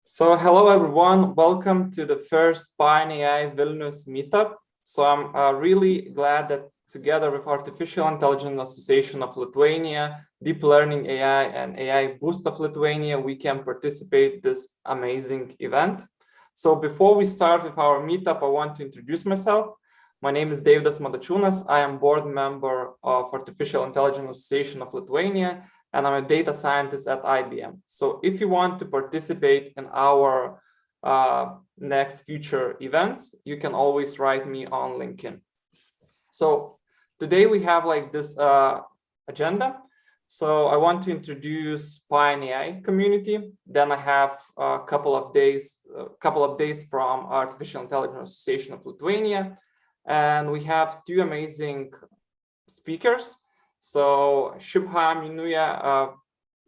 So hello everyone, welcome to the first PineAI Vilnius meetup. So I'm really glad that together with Artificial Intelligence Association of Lithuania, Deep Learning AI and AI Boost of Lithuania, we can participate this amazing event. So before we start with our meetup, I want to introduce myself. My name is Deividas Madačiūnas. I am board member of Artificial Intelligence Association of Lithuania, and I'm a data scientist at IBM. So if you want to participate in our next future events, you can always write me on LinkedIn. So today we have like this agenda. So I want to introduce PineAI community. Then I have a couple of updates from Artificial Intelligence Association of Lithuania. And we have two amazing speakers. So Shubha Minuya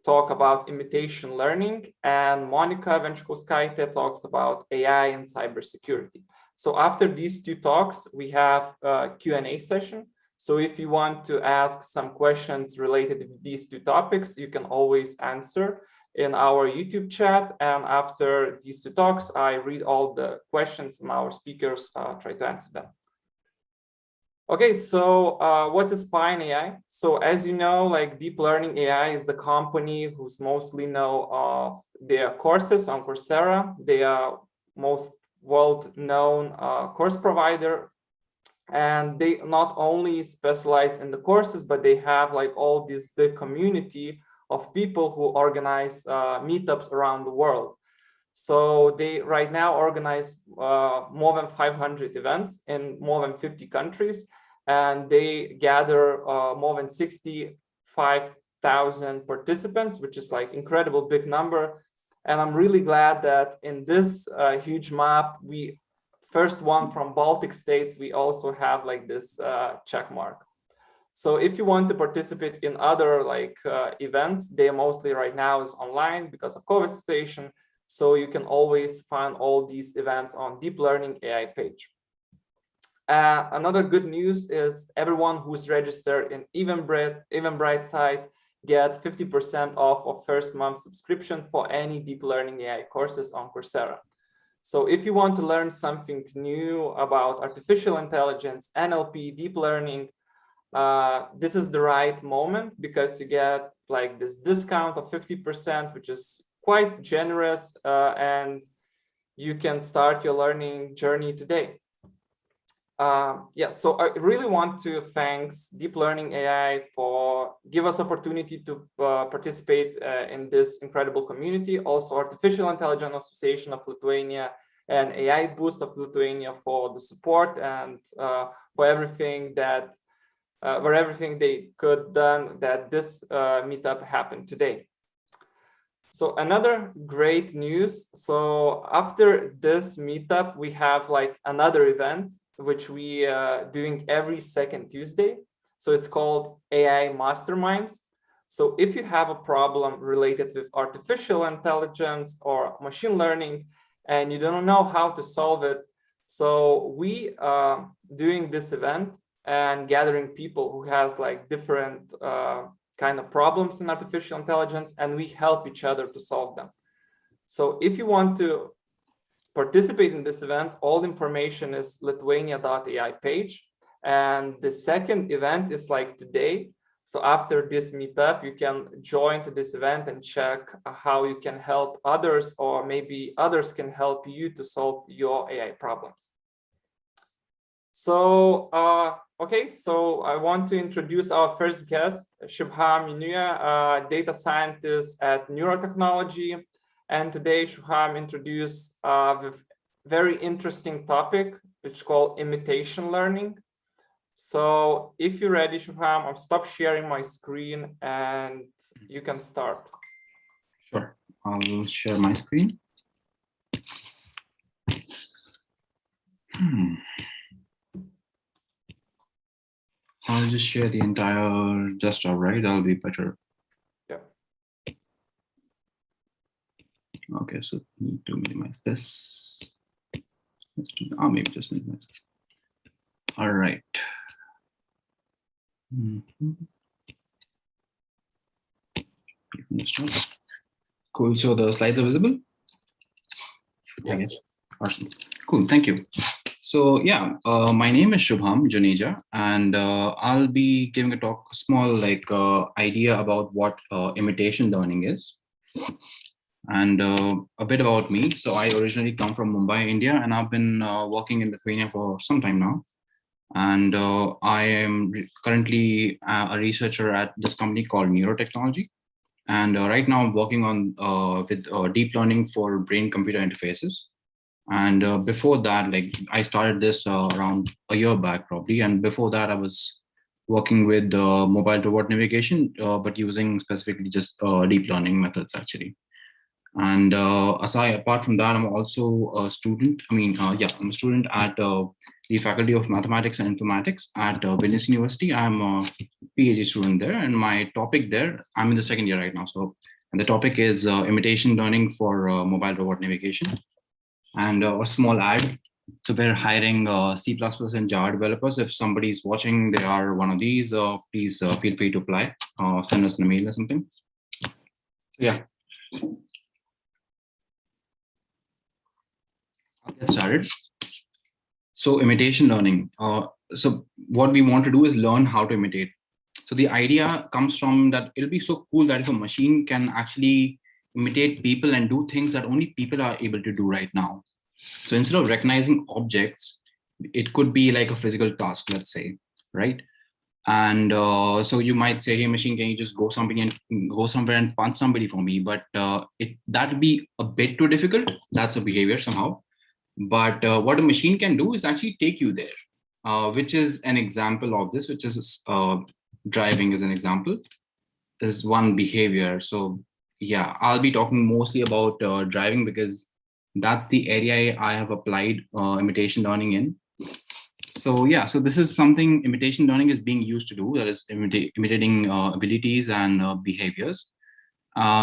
talk about imitation learning, and Monica Venčkauskaitė talks about AI and cybersecurity. So after these two talks, we have a Q&A session. So if you want to ask some questions related to these two topics, you can always answer in our YouTube chat. And after these two talks, I read all the questions and our speakers try to answer them. Okay, so what is PineAI? So as you know, like Deep Learning AI is the company who's mostly know of their courses on Coursera. They are most world-known course provider. And they not only specialize in the courses, but they have like all this big community of people who organize meetups around the world. So they right now organize more than 500 events in more than 50 countries, and they gather more than 65,000 participants, which is like incredible big number. And I'm really glad that in this huge map, we first one from Baltic states, we also have like this check mark. So if you want to participate in other like events, they mostly right now is online because of COVID situation. So you can always find all these events on Deep Learning AI page. Another good news is everyone who's registered in Eventbrite site get 50% off of first month subscription for any Deep Learning AI courses on Coursera. So if you want to learn something new about artificial intelligence, NLP, deep learning, this is the right moment because you get like this discount of 50%, which is quite generous, and you can start your learning journey today. So I really want to thank Deep Learning AI for give us opportunity to participate in this incredible community. Also, Artificial Intelligence Association of Lithuania and AI Boost of Lithuania for the support and for everything that they could done that this meetup happened today. So another great news. So after this meetup, we have like another event which we doing every second Tuesday. So it's called AI Masterminds. So if you have a problem related with artificial intelligence or machine learning and you don't know how to solve it, so we doing this event and gathering people who has like different kind of problems in artificial intelligence, and we help each other to solve them. So if you want to participate in this event, all information is lithuania.ai page. And the second event is like today. So after this meetup, you can join to this event and check how you can help others, or maybe others can help you to solve your AI problems. So, okay, so I want to introduce our first guest, Shubha Minuya, data scientist at Neurotechnology. And today, Shubham introduced a very interesting topic, which is called imitation learning. So if you're ready, Shubham, I'll stop sharing my screen and you can start. Sure, I'll share my screen. I'll just share the entire desktop, right? That'll be better. Yeah. Okay, so need to minimize this. Let's do, oh, maybe just minimize this. All right. Cool. So the slides are visible? Yes. I guess. Awesome. Cool. Thank you. So yeah, my name is Shubham Juneja, and I'll be giving a talk, small idea about what imitation learning is, and a bit about me. So I originally come from Mumbai, India, and I've been working in Lithuania for some time now. And I am currently a researcher at this company called Neurotechnology. And right now I'm working on with deep learning for brain-computer interfaces. And before that, like I started this around a year back probably. And before that, I was working with mobile robot navigation, but using specifically just deep learning methods actually. And apart from that, I'm also a student. I'm a student at the Faculty of Mathematics and Informatics at Vilnius University. I'm a PhD student there, and my topic there, I'm in the second year right now. So, and the topic is imitation learning for mobile robot navigation. And a small ad. So we're hiring C++ and Java developers. If somebody's watching, they are one of these, please feel free to apply. Send us an email or something. Yeah. I'll get started. So imitation learning. So what we want to do is learn how to imitate. So the idea comes from that it'll be so cool that if a machine can actually imitate people and do things that only people are able to do right now. So instead of recognizing objects, it could be like a physical task, let's say, right? And so you might say, hey, machine, can you just go somewhere and punch somebody for me? But that would be a bit too difficult. That's a behavior somehow. But what a machine can do is actually take you there, which is an example of this, which is driving as an example, is one behavior. So yeah, I'll be talking mostly about driving because that's the area I have applied imitation learning in. So yeah, so this is something imitation learning is being used to do, that is imitating abilities and behaviors.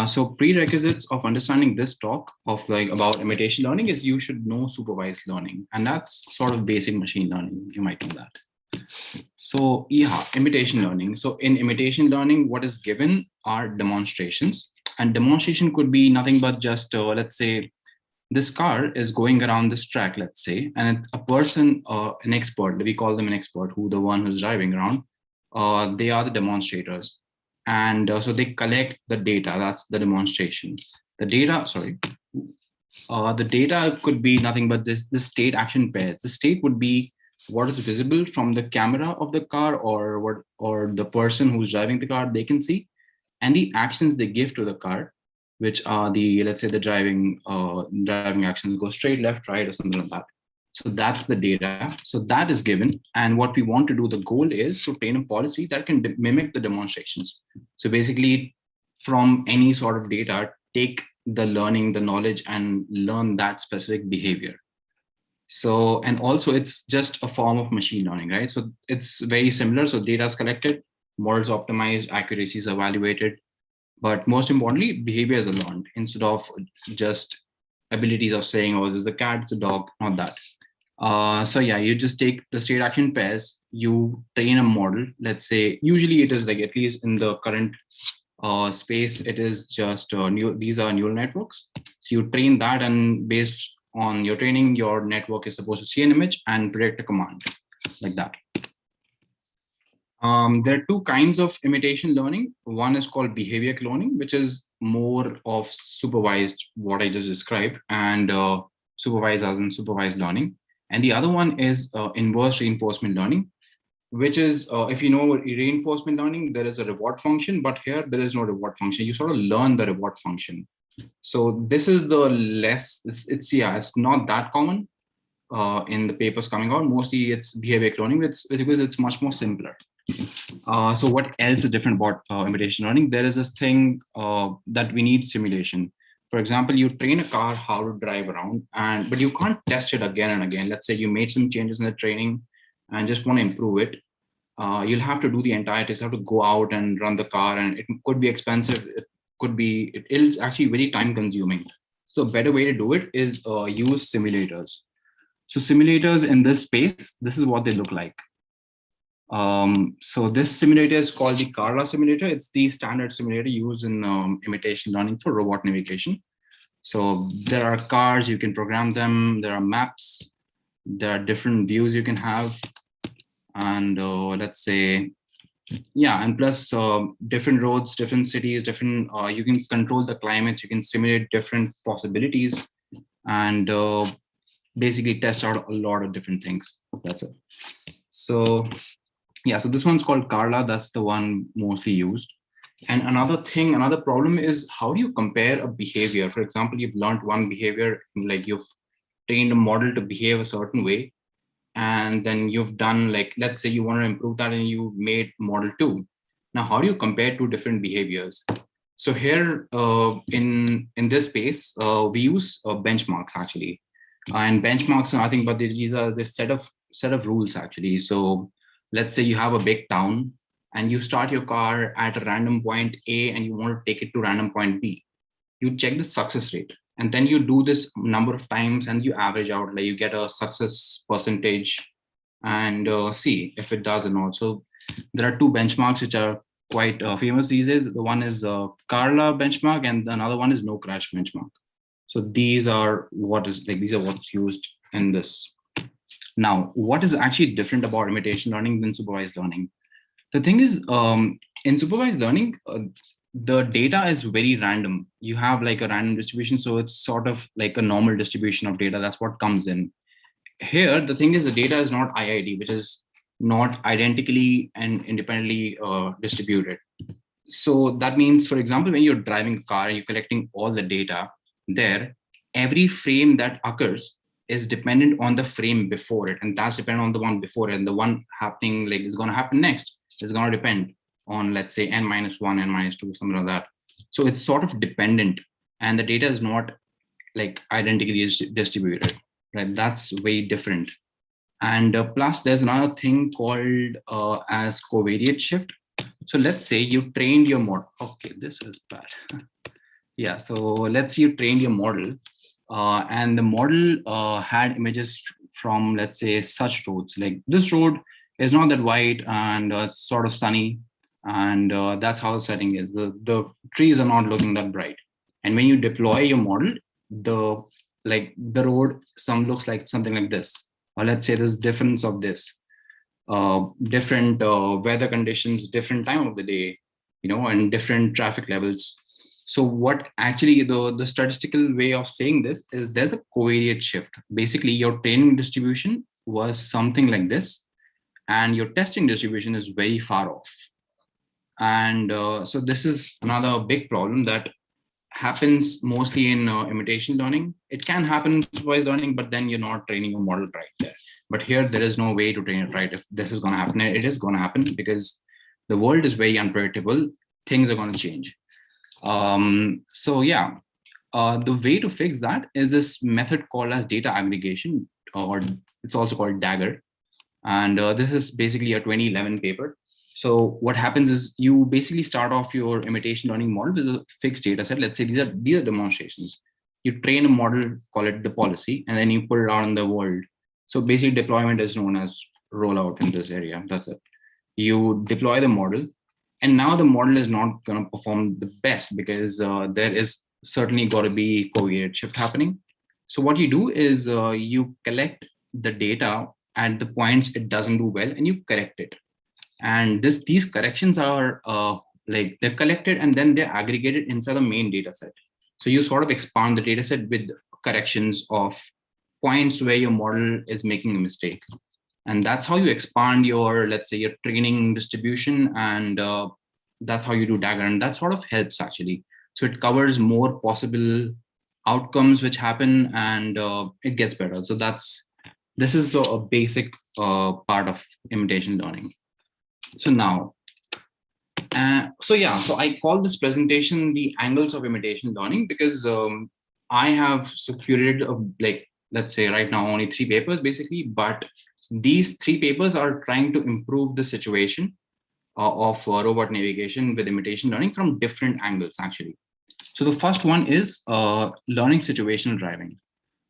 So prerequisites of understanding this talk of about imitation learning is you should know supervised learning, and that's sort of basic machine learning. You might know that. So yeah, imitation learning. So in imitation learning, what is given are demonstrations, and demonstration could be nothing but just let's say this car is going around this track, let's say, and a person, an expert, we call them an expert, the one who's driving around, they are the demonstrators. And so they collect the data, that's the demonstration. The data could be nothing but this state action pairs. The state would be what is visible from the camera of the car or the person who's driving the car, they can see, and the actions they give to the car, which are let's say the driving actions, go straight, left, right, or something like that. So that's the data. So that is given. And what we want to do, the goal is to train a policy that can mimic the demonstrations. So basically, from any sort of data, take the learning, the knowledge, and learn that specific behavior. So, and also it's just a form of machine learning, right? So it's very similar. So data is collected, models optimized, accuracy is evaluated, but most importantly, behaviors are learned instead of just abilities of saying, oh, this is the cat, it's a dog, not that. So yeah, you just take the state action pairs, you train a model. Let's say, usually it is like, at least in the current space, it is just these are neural networks. So you train that, and based on your training, your network is supposed to see an image and predict a command like that. There are two kinds of imitation learning. One is called behavior cloning, which is more of supervised, what I just described, and supervised as in supervised learning. And the other one is inverse reinforcement learning, which is, if you know reinforcement learning, there is a reward function, but here there is no reward function. You sort of learn the reward function. So this is the less, it's not that common in the papers coming out. Mostly it's behavior cloning, because it's much more simpler. So what else is different about imitation learning? There is this thing that we need simulation. For example, you train a car how to drive around, but you can't test it again and again. Let's say you made some changes in the training and just want to improve it. You'll have to do the entire test. You have to go out and run the car, and it could be expensive. It's actually very time consuming. So a better way to do it is use simulators. So simulators in this space, this is what they look like. So this simulator is called the Carla simulator. It's the standard simulator used in imitation learning for robot navigation. So there are cars, you can program them. There are maps. There are different views you can have. And let's say, yeah, and plus different roads, different cities, different, you can control the climates, you can simulate different possibilities and basically test out a lot of different things. That's it. So yeah, so this one's called Carla. That's the one mostly used. And another thing, another problem is how do you compare a behavior? For example, you've learned one behavior, like you've trained a model to behave a certain way, and then you've done, like, let's say you want to improve that and you made model 2. Now, how do you compare two different behaviors? So here in this space, we use benchmarks actually. And benchmarks are nothing but these are the set of rules actually. So let's say you have a big town and you start your car at a random point A and you want to take it to random point B. You check the success rate, and then you do this number of times and you average out, like you get a success percentage and see if it does or not. So there are two benchmarks which are quite famous these days. The one is Carla benchmark and another one is no crash benchmark. So these are what's used in this. Now, what is actually different about imitation learning than supervised learning? The thing is, in supervised learning, the data is very random. You have like a random distribution, so it's sort of like a normal distribution of data. That's what comes in. Here, the thing is, the data is not IID, which is not identically and independently distributed. So that means, for example, when you're driving a car, you're collecting all the data there. Every frame that occurs is dependent on the frame before it, and that's dependent on the one before it. And the one happening, like, is going to happen next is going to depend on, let's say, n-1, n-2, something like that. So it's sort of dependent, and the data is not like identically distributed, right? That's way different. And plus, there's another thing called as covariate shift. So let's say you trained your model. Okay, this is bad. Yeah, so let's say you trained your model, and the model had images from, let's say, such roads. Like this road is not that wide and it's sort of sunny, and that's how the setting is. The trees are not looking that bright. And when you deploy your model, the road looks like something like this. Or let's say there's difference of this, different weather conditions, different time of the day, and different traffic levels. So what actually the statistical way of saying this is there's a covariate shift. Basically, your training distribution was something like this, and your testing distribution is very far off. And so this is another big problem that happens mostly in imitation learning. It can happen in supervised learning, but then you're not training your model right there. But here, there is no way to train it right. If this is going to happen, it is going to happen because the world is very unpredictable. Things are going to change. So yeah, the way to fix that is this method called as data aggregation, or it's also called Dagger. And this is basically a 2011 paper. So what happens is you basically start off your imitation learning model with a fixed data set. Let's say these are demonstrations. You train a model, call it the policy, and then you put it out in the world. So basically deployment is known as rollout in this area. That's it. You deploy the model, and now the model is not going to perform the best because there is certainly got to be covariate shift happening. So what you do is you collect the data at the points it doesn't do well, and you correct it. And these corrections are they're collected and then they're aggregated inside the main data set. So you sort of expand the data set with corrections of points where your model is making a mistake. And that's how you expand your, let's say, your training distribution. And that's how you do Dagger. And that sort of helps actually. So it covers more possible outcomes which happen, and it gets better. So this is a basic part of imitation learning. So now, so I call this presentation the angles of imitation learning because I have curated let's say right now only 3 papers basically, but these 3 papers are trying to improve the situation of robot navigation with imitation learning from different angles actually. So the first one is learning situational driving.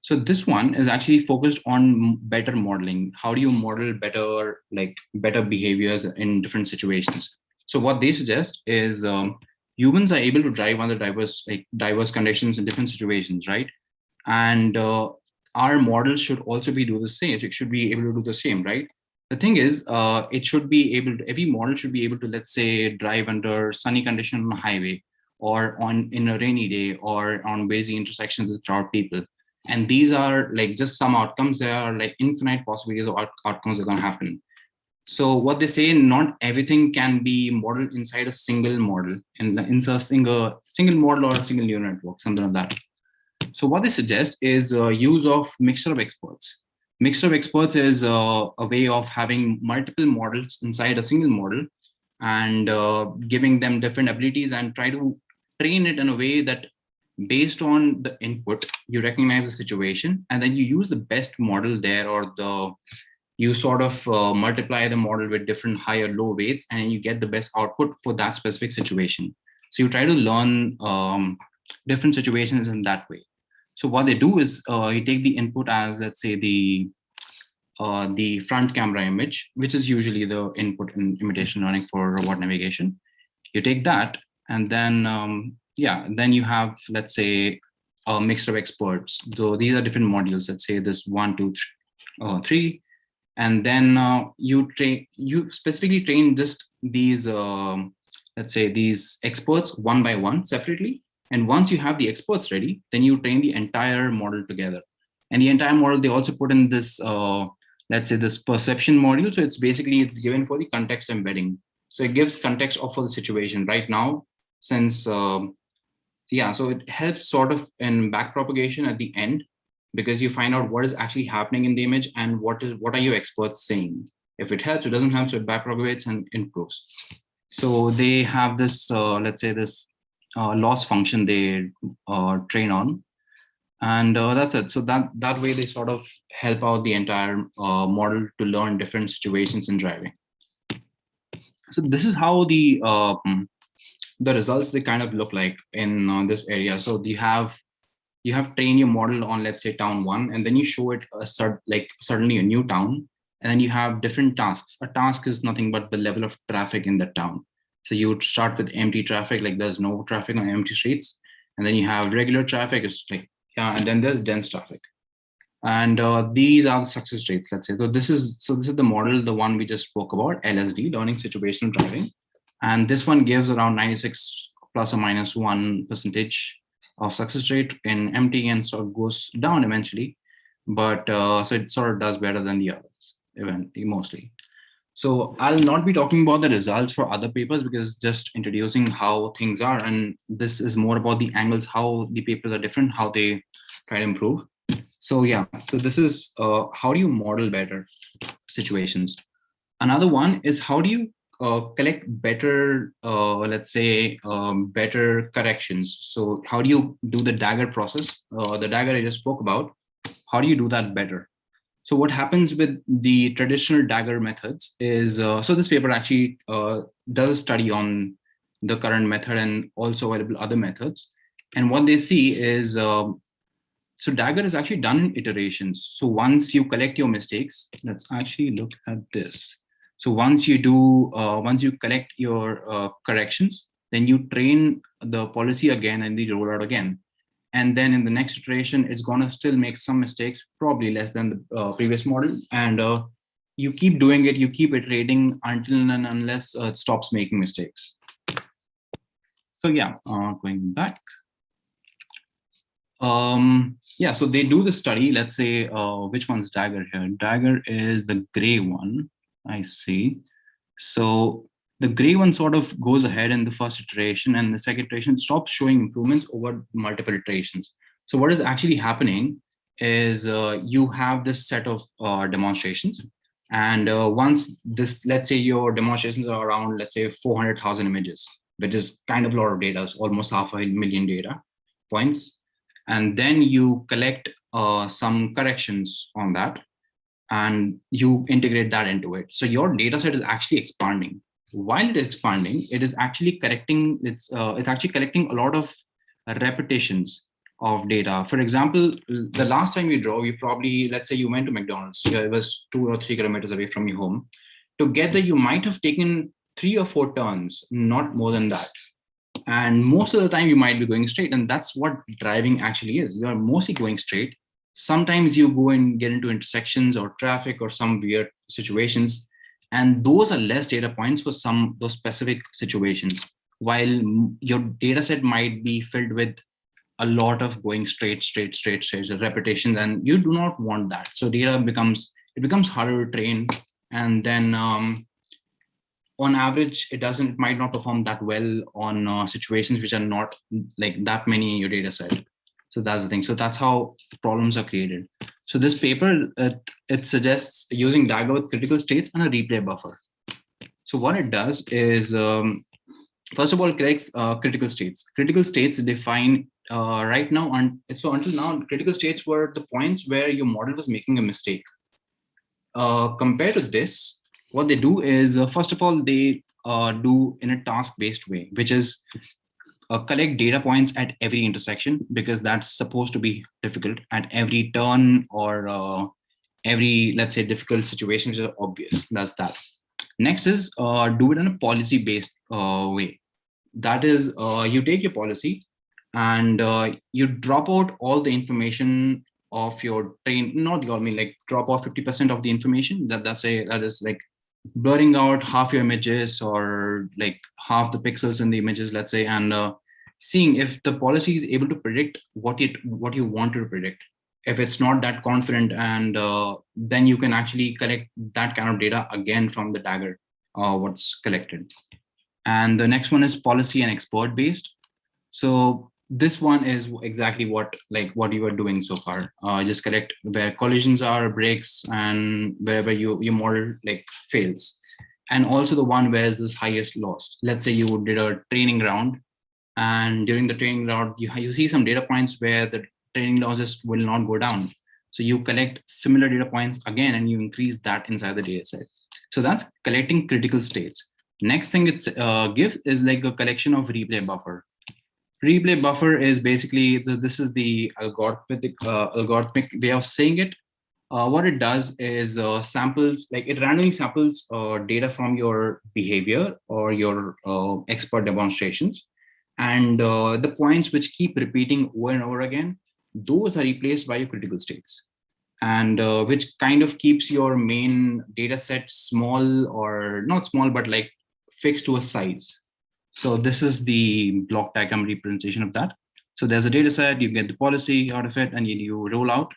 So this one is actually focused on better modeling. How do you model better, like better behaviors in different situations? So what they suggest is humans are able to drive under diverse conditions in different situations, right? And our models should also be do the same. It should be able to do the same, right? The thing is, it should be able to, every model should be able to, let's say, drive under sunny condition on a highway, or on in a rainy day, or on busy intersections with crowd people. And these are like just some outcomes. There are like infinite possibilities of outcomes that are going to happen. So what they say, not everything can be modeled inside a single model, inside a single model or a single neural network, something like that. So what they suggest is use of mixture of experts. Mixture of experts is a way of having multiple models inside a single model, and giving them different abilities, and try to train it in a way that based on the input, you recognize the situation, and then you use the best model there, or you sort of multiply the model with different high or low weights, and you get the best output for that specific situation. So you try to learn different situations in that way. So what they do is you take the input as, let's say, the front camera image, which is usually the input in imitation learning for robot navigation. You take that, and then then you have, let's say, a mixture of experts. So these are different modules. Let's say this 1, 2, 3, and then you specifically train just these let's say these experts one by one separately. And once you have the experts ready, then you train the entire model together. And the entire model, they also put in this let's say this perception module. So it's given for the context embedding. So it gives context of the situation right now, since so it helps sort of in back propagation at the end, because you find out what is actually happening in the image and what are your experts saying. If it helps, it doesn't help, so it back propagates and improves. So they have this let's say this loss function they train on, and that's it. So that way they sort of help out the entire model to learn different situations in driving. So this is how the results they kind of look like in this area. So you have trained your model on, let's say, town 1, and then you show it certainly a new town, and then you have different tasks. A task is nothing but the level of traffic in that town. So you would start with empty traffic, like there's no traffic on empty streets, and then you have regular traffic, it's like, and then there's dense traffic. And these are the success rates, let's say. So this is the model, the one we just spoke about, LSD, learning situational driving. And this one gives around 96 plus or minus 1% of success rate in empty, and sort of goes down eventually. But so it sort of does better than the others, eventually, mostly. So I'll not be talking about the results for other papers, because just introducing how things are, and this is more about the angles, how the papers are different, how they try to improve. So so this is how do you model better situations. Another one is how do you collect better, let's say, better corrections. So how do you do the dagger process, the dagger I just spoke about? How do you do that better? So what happens with the traditional dagger methods is, so this paper actually does a study on the current method and also available other methods. And what they see is, so dagger is actually done in iterations. So once you collect your mistakes, let's actually look at this. So once you collect your corrections, then you train the policy again and the rollout again. And then in the next iteration, it's going to still make some mistakes, probably less than the previous model. And you keep doing it, you keep iterating until and unless it stops making mistakes. So going back. So they do the study. Let's say, which one's dagger here? Dagger is the gray one, I see. So the gray one sort of goes ahead in the first iteration, and the second iteration stops showing improvements over multiple iterations. So what is actually happening is you have this set of demonstrations. And once this, let's say your demonstrations are around, let's say 400,000 images, which is kind of a lot of data, almost 500,000 data points. And then you collect some corrections on that, and you integrate that into it. So your data set is actually expanding. While it is expanding, it is actually correcting, it's actually collecting a lot of repetitions of data. For example, the last time you drove, you probably, let's say you went to McDonald's, it was 2 or 3 kilometers away from your home. To get there, you might have taken 3 or 4 turns, not more than that. And most of the time you might be going straight. And that's what driving actually is. You are mostly going straight. Sometimes you go and get into intersections or traffic or some weird situations. And those are less data points for those specific situations. While your data set might be filled with a lot of going straight, repetitions, and you do not want that. So data becomes harder to train. And then on average, it might not perform that well on situations which are not like that many in your data set. So that's the thing. So that's how problems are created. So this paper, it suggests using Dagger with critical states and a replay buffer. So what it does is, first of all, it collects critical states. Critical states define right now, so until now, critical states were the points where your model was making a mistake. Compared to this, what they do is, first of all, they do in a task-based way, which is collect data points at every intersection, because that's supposed to be difficult at every turn or every, let's say, difficult situation, which is obvious. That's that. Next is do it in a policy-based way. That is, you take your policy and you drop out all the information of your train, like drop off 50% of the information. That is like blurring out half your images or like half the pixels in the images, let's say, and seeing if the policy is able to predict what you want to predict. If it's not that confident, and then you can actually collect that kind of data again from the Dagger, what's collected. And the next one is policy and expert based. So this one is exactly what you were doing so far. Just collect where collisions are, breaks, and wherever your model like fails. And also the one where is this highest loss. Let's say you did a training round, and during the training round, you see some data points where the training losses will not go down. So you collect similar data points again, and you increase that inside the data set. So that's collecting critical states. Next thing it gives is like a collection of replay buffer. Replay buffer is basically, this is the algorithmic way of saying it. What it does is samples, like it randomly samples data from your behavior or your expert demonstrations. And the points which keep repeating over and over again, those are replaced by your critical states. And which kind of keeps your main data set small, or not small, but like fixed to a size. So this is the block diagram representation of that. So there's a data set, you get the policy out of it, and you roll out,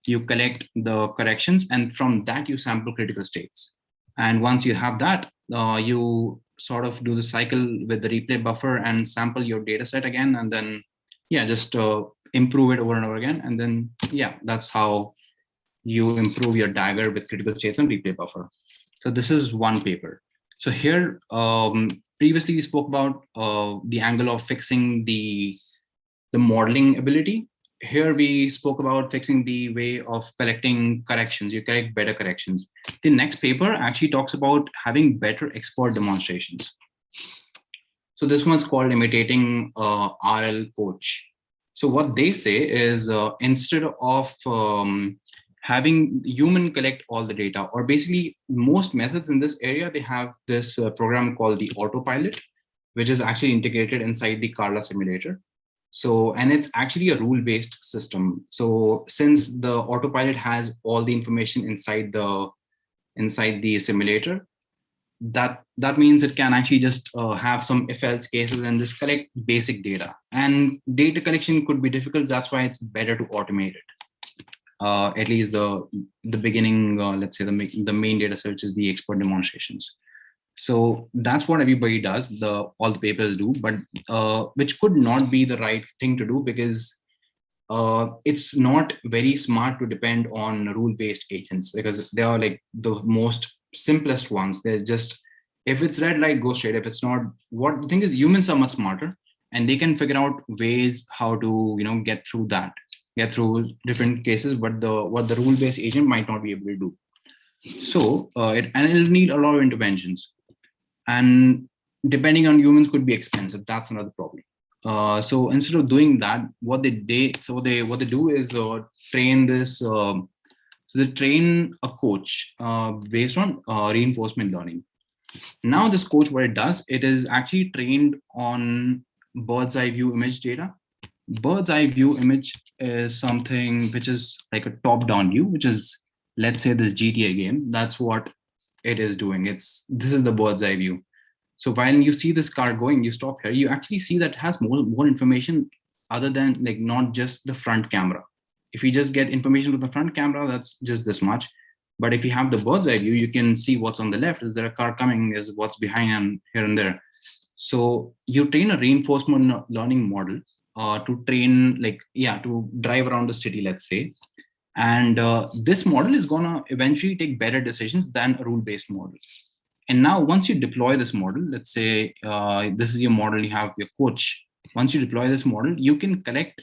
you collect the corrections, and from that you sample critical states. And once you have that, you sort of do the cycle with the replay buffer and sample your data set again, and then just improve it over and over again. And then that's how you improve your Dagger with critical states and replay buffer. So this is one paper. So here, previously we spoke about the angle of fixing the modeling ability. Here we spoke about fixing the way of collecting corrections. You collect better corrections. The next paper actually talks about having better expert demonstrations. So this one's called Imitating RL Coach. So what they say is instead of having human collect all the data, or basically most methods in this area, they have this program called the Autopilot, which is actually integrated inside the Carla simulator. So, and it's actually a rule-based system. So since the Autopilot has all the information inside the simulator, that means it can actually just have some if-else cases and just collect basic data. And data collection could be difficult. That's why it's better to automate it. At least the beginning, let's say the main data set is the expert demonstrations. So that's what everybody does, all the papers do, but which could not be the right thing to do, because it's not very smart to depend on rule-based agents, because they are like the most simplest ones. They're just, if it's red light, go straight. If it's not, what the thing is, humans are much smarter, and they can figure out ways how to get through different cases, but what the rule-based agent might not be able to do. So it'll need a lot of interventions, and depending on humans could be expensive. That's another problem. So instead of doing that, what they do is train this. So they train a coach based on reinforcement learning. Now this coach, what it does, it is actually trained on bird's eye view image data. Bird's eye view image is something which is like a top-down view, which is, let's say, this GTA game. That's what it is doing. This is the bird's eye view. So when you see this car going, you stop here, you actually see that it has more information other than like not just the front camera. If you just get information with the front camera, that's just this much. But if you have the bird's eye view, you can see what's on the left. Is there a car coming? Is what's behind and here and there. So you train a reinforcement learning model to train, to drive around the city, let's say. And this model is gonna eventually take better decisions than a rule-based model. And now once you deploy this model, let's say this is your model, you have your coach. Once you deploy this model, you can collect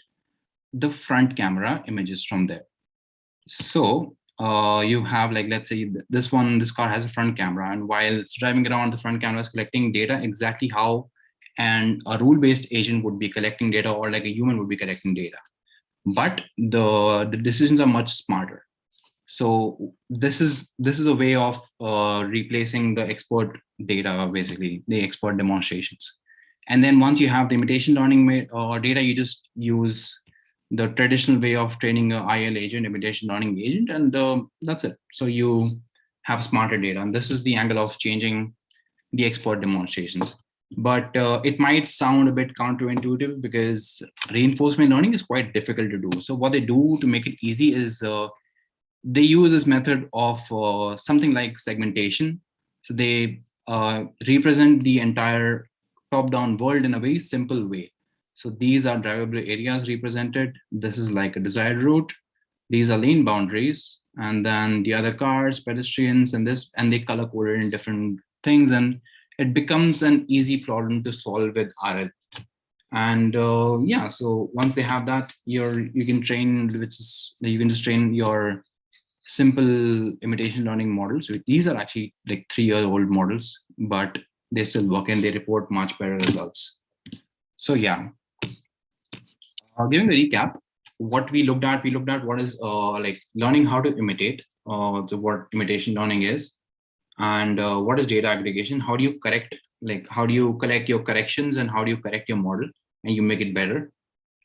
the front camera images from there. So you have, like, let's say this car has a front camera, and while it's driving around, the front camera is collecting data exactly how and a rule-based agent would be collecting data, or like a human would be collecting data. But the decisions are much smarter. So this is a way of replacing the expert data, basically the expert demonstrations. And then once you have the imitation learning data, you just use the traditional way of training a IL agent, imitation learning agent, and that's it. So you have smarter data, and this is the angle of changing the expert demonstrations. But it might sound a bit counterintuitive because reinforcement learning is quite difficult to do. So what they do to make it easy is they use this method of something like segmentation. So they represent the entire top-down world in a very simple way. So these are drivable areas represented. This is like a desired route. These are lane boundaries. And then the other cars, pedestrians, and they color coded in different things. And it becomes an easy problem to solve with RL. And so once they have that, you can just train your simple imitation learning models. So these are actually like 3-year-old models, but they still work and they report much better results. So yeah, giving a recap, what we looked at what is like learning how to imitate, what imitation learning is, and what is data aggregation. How do you correct, how do you collect your corrections, and how do you correct your model and you make it better?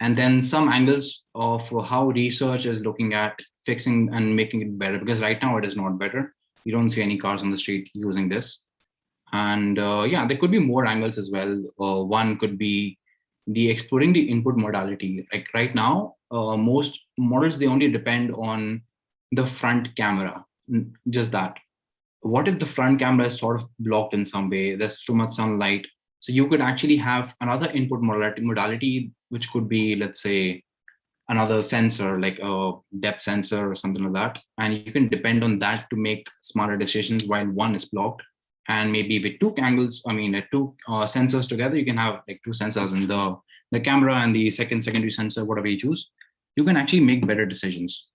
And then some angles of how research is looking at fixing and making it better, because right now it is not better. You don't see any cars on the street using this. And there could be more angles as well. One could be exploring the input modality. Like right now, most models, they only depend on the front camera, just that. What if the front camera is sort of blocked in some way? There's too much sunlight. So you could actually have another input modality, which could be, let's say, another sensor, like a depth sensor or something like that. And you can depend on that to make smarter decisions while one is blocked. And maybe with two sensors together, you can have like two sensors in the camera and the secondary sensor, whatever you choose. You can actually make better decisions.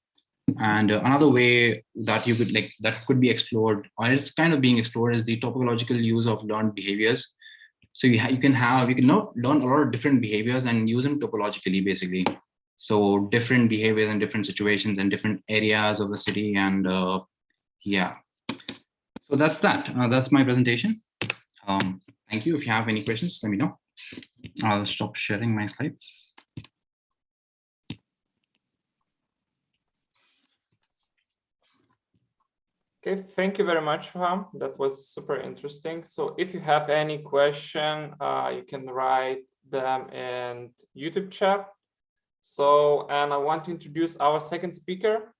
And another way that you could that could be explored, or it's kind of being explored, is the topological use of learned behaviors. So you can learn a lot of different behaviors and use them topologically, basically. So different behaviors in different situations and different areas of the city. And so that's that. That's my presentation. Thank you. If you have any questions, let me know. I'll stop sharing my slides. Okay, thank you very much, Faham. That was super interesting. So if you have any question, you can write them in YouTube chat. So, and I want to introduce our second speaker,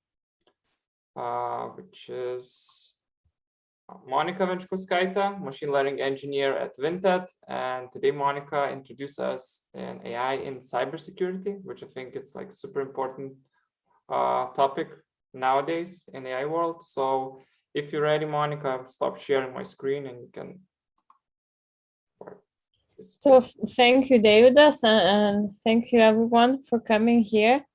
which is Monica Venčkauskaitė, machine learning engineer at Vinted. And today, Monica introduced us in AI in cybersecurity, which I think is like super important topic nowadays in the AI world. So if you're ready, Monica, I'll stop sharing my screen and you can. So thank you, Davidas, and thank you everyone for coming here.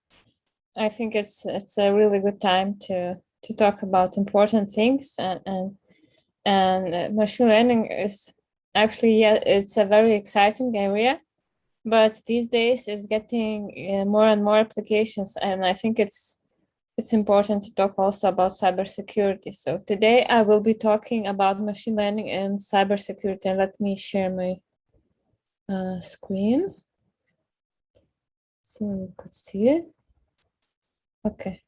I think it's a really good time to talk about important things, and machine learning is actually, it's a very exciting area. but these days it's getting more and more applications, and I think it's important to talk also about cybersecurity. So today I will be talking about machine learning and cybersecurity. And let me share my screen so you could see it. Okay.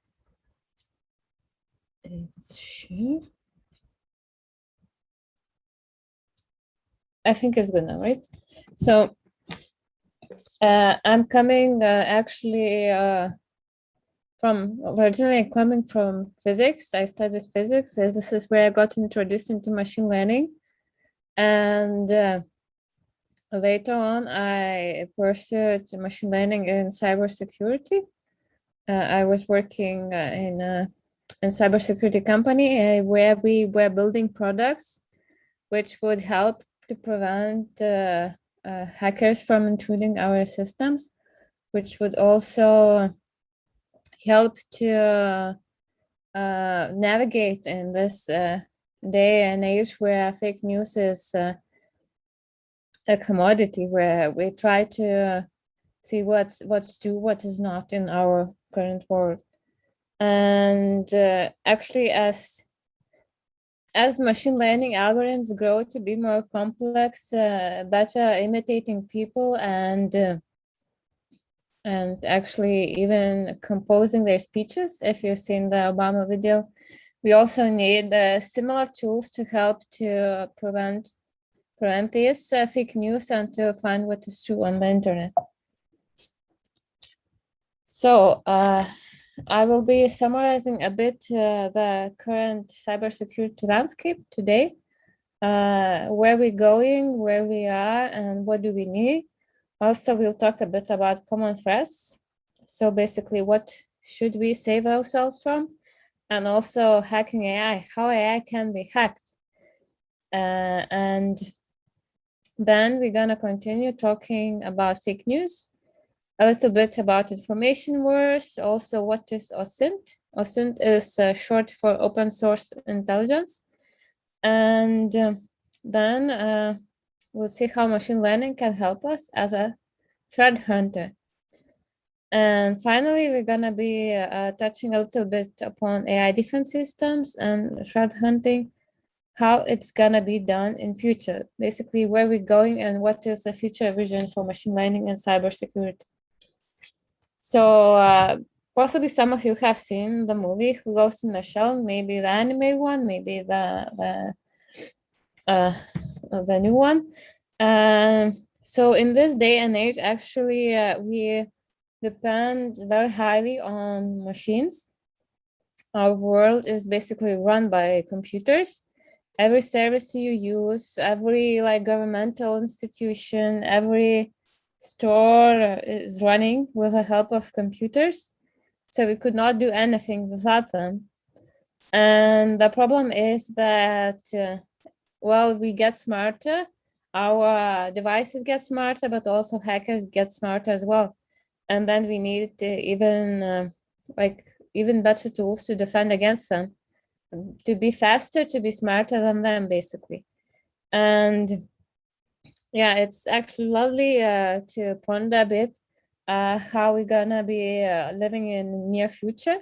Let's share. I think it's good now, right? So I'm coming actually originally coming from physics. I studied physics. This is where I got introduced into machine learning. And later on, I pursued machine learning and cybersecurity. I was working in a cybersecurity company where we were building products which would help to prevent hackers from intruding our systems, which would also help to navigate in this day and age where fake news is a commodity, where we try to see what's true, what is not in our current world. And actually, as machine learning algorithms grow to be more complex, better imitating people, and actually even composing their speeches, if you've seen the Obama video, we also need similar tools to help to prevent these fake news and to find what is true on the internet. So I will be summarizing a bit the current cybersecurity landscape today, where we're going, where we are, and what do we need. Also, we'll talk a bit about common threats. So basically, what should we save ourselves from? And also hacking AI, how AI can be hacked. And then we're gonna continue talking about fake news, a little bit about information wars, also what is OSINT. OSINT is short for open source intelligence. And then we'll see how machine learning can help us as a threat hunter. And finally, we're gonna be touching a little bit upon AI defense systems and threat hunting, how it's gonna be done in future, basically where we're going and what is the future vision for machine learning and cybersecurity. So possibly some of you have seen the movie Ghost in the Shell, maybe the anime one, maybe the new one. So in this day and age, actually, we depend very highly on machines. Our world is basically run by computers. Every service you use, every governmental institution, every store is running with the help of computers. So we could not do anything without them. And the problem is that, well, we get smarter, our devices get smarter, but also hackers get smarter as well. And then we need even better tools to defend against them, to be faster, to be smarter than them, basically. And yeah, it's actually lovely to ponder a bit how we're gonna be living in near future.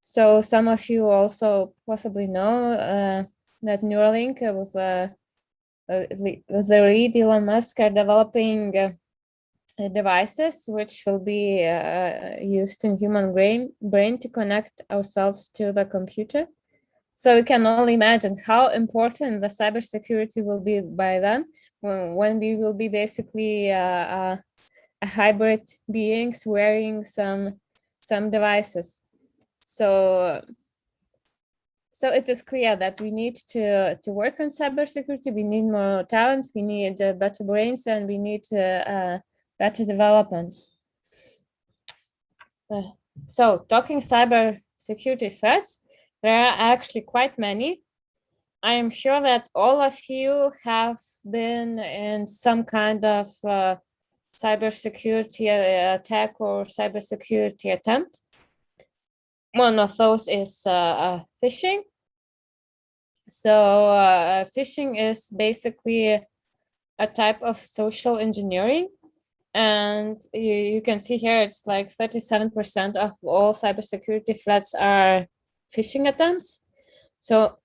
So some of you also possibly know that Neuralink with the lead Elon Musk are developing devices which will be used in human brain to connect ourselves to the computer. So we can only imagine how important the cybersecurity will be by then, when we will be basically a hybrid beings wearing some devices. So it is clear that we need to work on cybersecurity. We need more talent. We need better brains, and we need better developments. So talking cybersecurity threats, there are actually quite many. I am sure that all of you have been in some kind of cybersecurity attack or cybersecurity attempt. One of those is phishing. So phishing is basically a type of social engineering. And you can see here, it's like 37% of all cybersecurity threats are phishing attempts. So,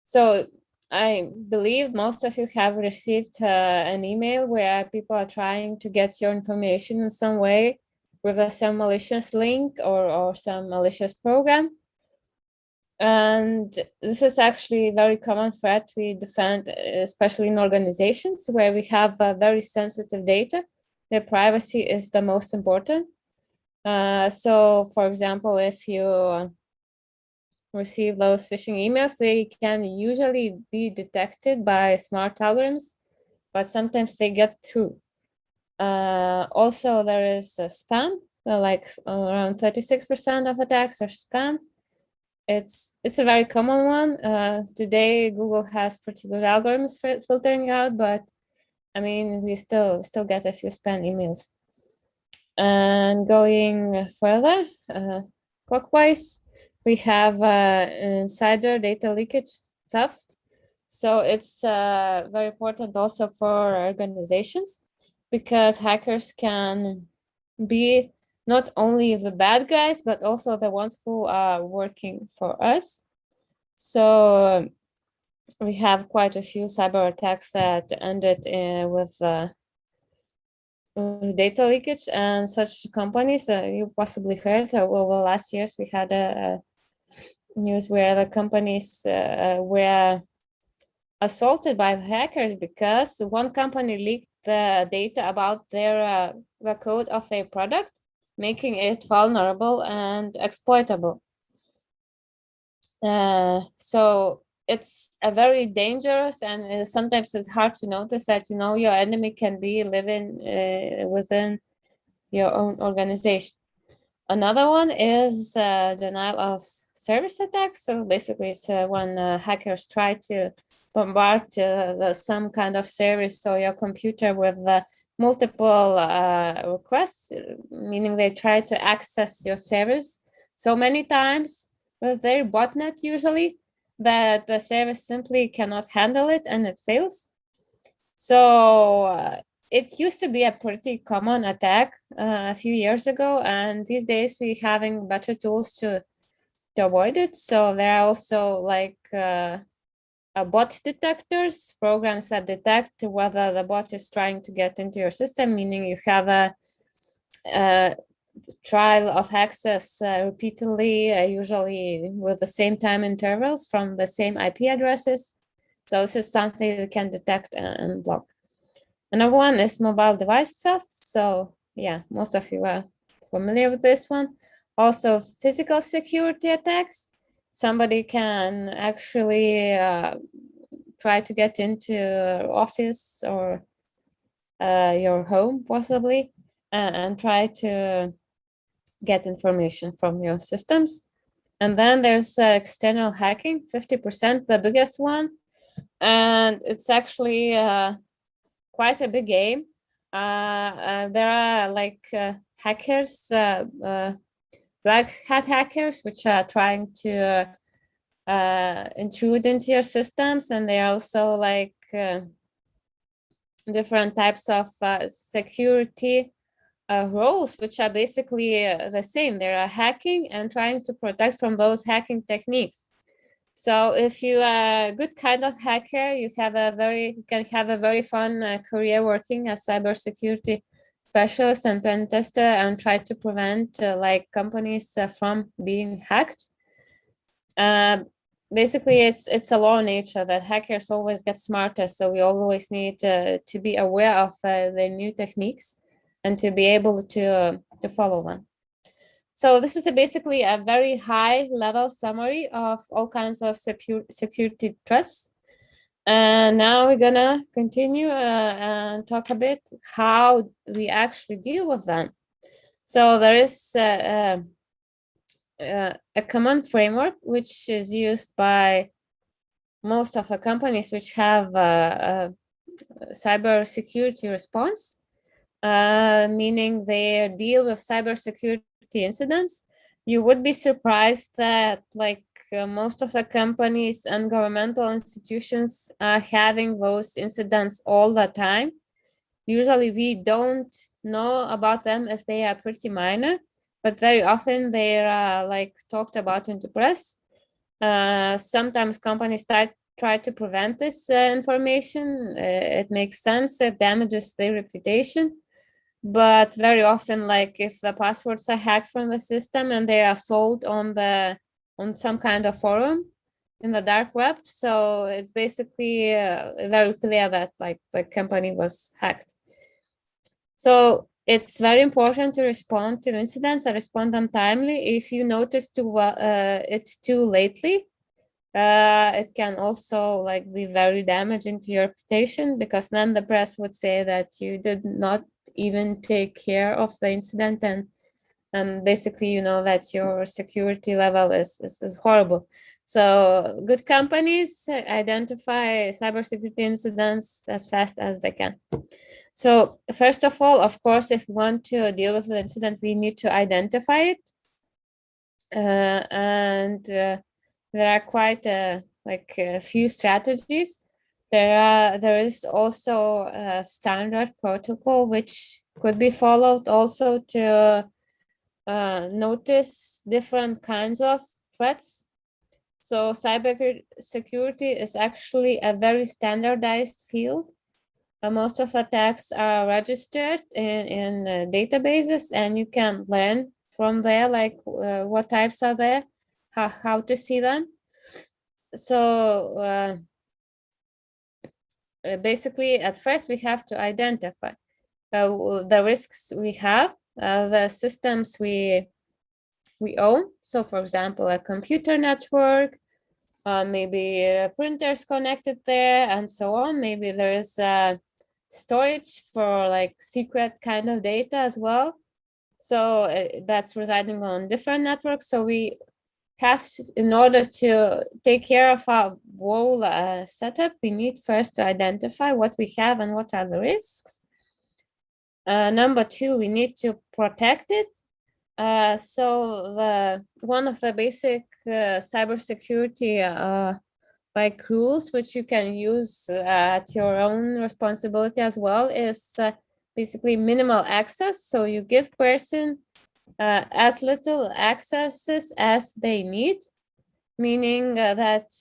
so I believe most of you have received an email where people are trying to get your information in some way with some malicious link or some malicious program. And this is actually a very common threat we defend, especially in organizations where we have very sensitive data. The privacy is the most important. So, for example, if you receive those phishing emails, they can usually be detected by smart algorithms, but sometimes they get through. Also, there is spam, like around 36% of attacks are spam. It's a very common one. Today, Google has pretty good algorithms for filtering out, but I mean, we still get a few spam emails. And going further, clockwise, we have insider data leakage theft. So it's very important also for organizations, because hackers can be not only the bad guys, but also the ones who are working for us. So we have quite a few cyber attacks that ended with data leakage, and such companies, you possibly heard, well, last years we had a news where the companies were assaulted by the hackers because one company leaked the data about their the code of their product, making it vulnerable and exploitable. So it's a very dangerous, and sometimes it's hard to notice that your enemy can be living within your own organization. Another one is denial of service attacks. So basically, it's when hackers try to bombard some kind of service or your computer with multiple requests, meaning they try to access your service so many times with their botnet usually that the service simply cannot handle it and it fails. So it used to be a pretty common attack a few years ago, and these days we're having better tools to avoid it. So there are also like bot detectors, programs that detect whether the bot is trying to get into your system, meaning you have a trial of access repeatedly, usually with the same time intervals from the same IP addresses. So this is something that can detect and block. Another one is mobile device theft. So yeah, most of you are familiar with this one. Also, physical security attacks. Somebody can actually try to get into office or your home possibly and try to get information from your systems. And then there's external hacking, 50%, the biggest one. And it's actually quite a big game. There are like hackers, black hat hackers, which are trying to intrude into your systems, and they are also like different types of security roles, which are basically the same. They are hacking and trying to protect from those hacking techniques. So if you are a good kind of hacker, you can have a very fun career working as cybersecurity specialist and pen tester and try to prevent like companies from being hacked. Basically, it's a law of nature that hackers always get smarter. So we always need to be aware of the new techniques and to be able to follow them. So this is basically a very high level summary of all kinds of security threats. And now we're gonna continue and talk a bit how we actually deal with them. So there is a common framework which is used by most of the companies which have cyber security response, meaning they deal with cybersecurity incidents. You would be surprised that like most of the companies and governmental institutions are having those incidents all the time. Usually we don't know about them if they are pretty minor, but very often they are like talked about in the press. Sometimes companies try to prevent this information. It makes sense. It damages their reputation. But very often, like if the passwords are hacked from the system and they are sold on some kind of forum in the dark web, so it's basically very clear that like the company was hacked. So it's very important to respond to incidents and respond them timely. If you notice it too lately, it can also like be very damaging to your reputation, because then the press would say that you did not even take care of the incident, and basically you know that your security level is horrible. So good companies identify cybersecurity incidents as fast as they can. So first of all, of course, if we want to deal with the incident, we need to identify it. And there are quite a few strategies. There is also a standard protocol which could be followed also to notice different kinds of threats. So cybersecurity is actually a very standardized field. Most of attacks are registered in databases, and you can learn from there, like what types are there, how to see them. So basically, at first, we have to identify the risks we have, the systems we own. So, for example, a computer network, maybe printers connected there, and so on. Maybe there is storage for like secret kind of data as well. So that's residing on different networks. So we have to, in order to take care of our whole setup, we need first to identify what we have and what are the risks. Number two, we need to protect it. So one of the basic cybersecurity like rules, which you can use at your own responsibility as well, is basically minimal access. So you give person as little accesses as they need, meaning that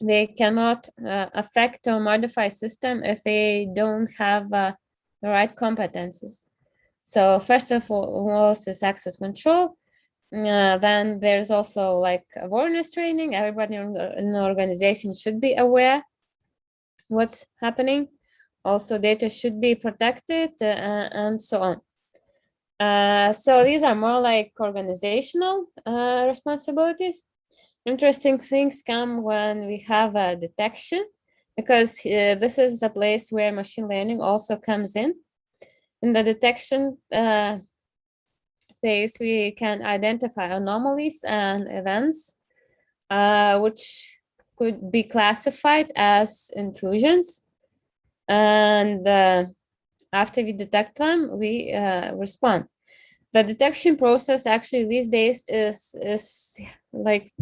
they cannot affect or modify system if they don't have the right competencies. So first of all is access control. Then there's also like awareness training. Everybody in the organization should be aware what's happening. Also, data should be protected and so on. So these are more like organizational responsibilities. Interesting things come when we have a detection, because this is the place where machine learning also comes in. In the detection phase, we can identify anomalies and events, which could be classified as intrusions. And after we detect them, we respond. The detection process actually these days is like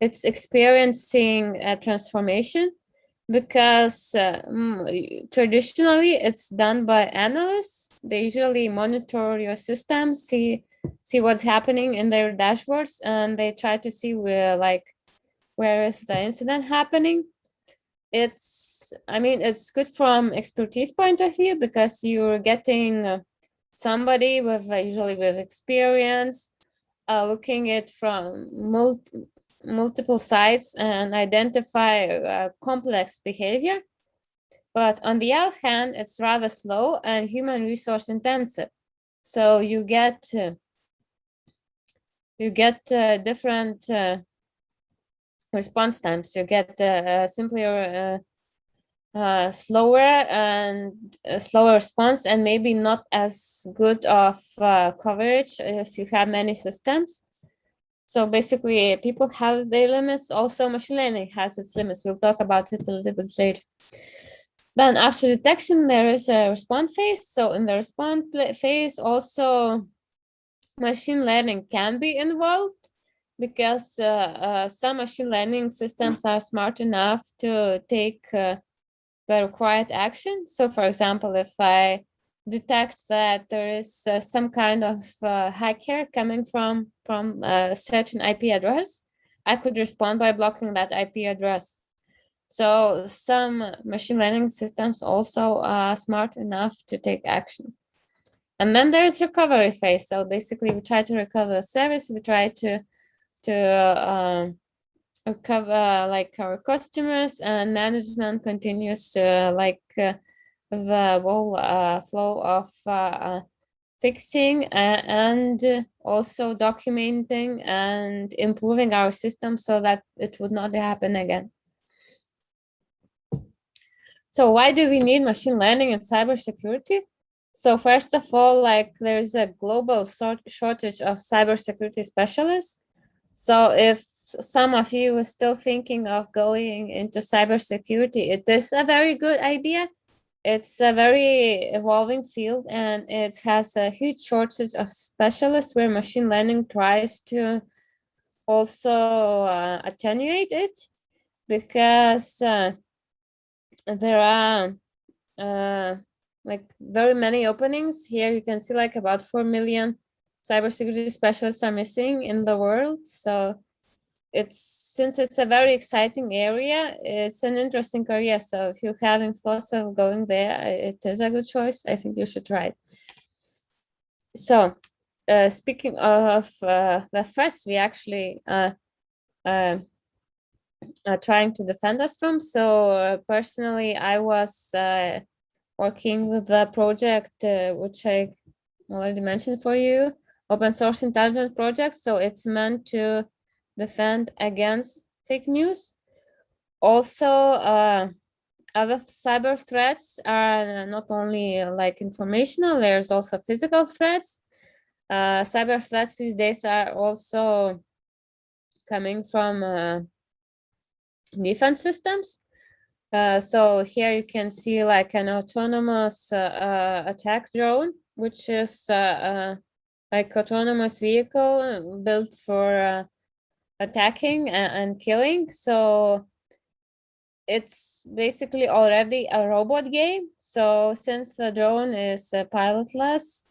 it's experiencing a transformation, because traditionally it's done by analysts. They usually monitor your system, see what's happening in their dashboards, and they try to see where is the incident happening. It's good from expertise point of view, because you're getting somebody with usually with experience, looking at from multiple sides and identify complex behavior. But on the other hand, it's rather slow and human resource intensive. So you get different response times. You get simply slower and slower response, and maybe not as good of coverage if you have many systems. So basically, people have their limits. Also, machine learning has its limits. We'll talk about it a little bit later. Then after detection, there is a response phase. So in the response phase, also machine learning can be involved, because some machine learning systems are smart enough to take the required action. So for example, if I detect that there is some kind of hacker coming from a certain IP address, I could respond by blocking that IP address. So some machine learning systems also are smart enough to take action. And then there is recovery phase. So basically we try to recover the service, we try to recover like our customers, and management continues to the whole flow of fixing and also documenting and improving our system so that it would not happen again. So why do we need machine learning in cybersecurity? So first of all, like there's a global shortage of cybersecurity specialists. So if some of you are still thinking of going into cybersecurity, it is a very good idea. It's a very evolving field, and it has a huge shortage of specialists where machine learning tries to also attenuate it, because there are like very many openings. Here you can see like about 4 million cybersecurity specialists are missing in the world. So since it's a very exciting area, it's an interesting career. So if you're having thoughts of going there, it is a good choice. I think you should try it. So speaking of the threats we actually trying to defend us from. So personally, I was working with a project which I already mentioned for you, open source intelligence project. So it's meant to defend against fake news. Also, other cyber threats are not only like informational, there's also physical threats. Cyber threats these days are also coming from defense systems. So here you can see like an autonomous attack drone, which is like autonomous vehicle built for attacking and killing. So it's basically already a robot game. So since the drone is pilotless,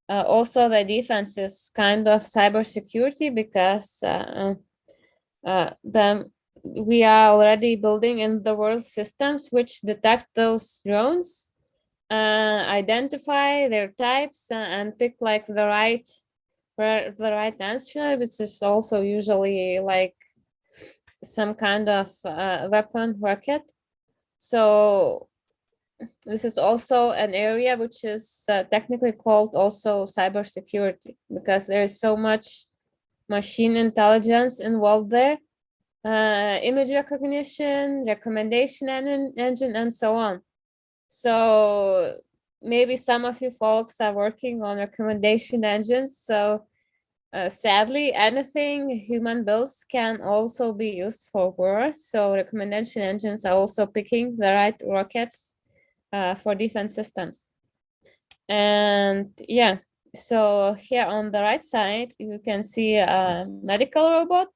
also the defense is kind of cybersecurity, because we are already building in the world systems which detect those drones, identify their types, and pick like the right answer, which is also usually like some kind of weapon rocket. So this is also an area which is technically called also cybersecurity, because there is so much machine intelligence involved there, image recognition, recommendation engine, and so on. So maybe some of you folks are working on recommendation engines. So sadly, anything human builds can also be used for war. So recommendation engines are also picking the right rockets for defense systems. And yeah, so here on the right side, you can see a medical robot.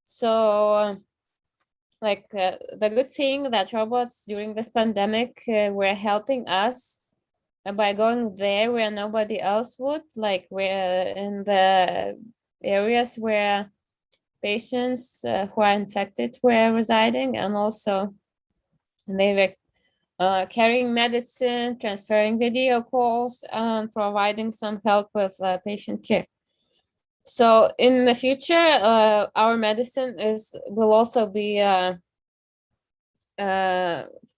So the good thing that robots during this pandemic were helping us by going there where nobody else would, like where in the areas where patients who are infected were residing, and also they were carrying medicine, transferring video calls, and providing some help with patient care. So in the future, our medicine will also be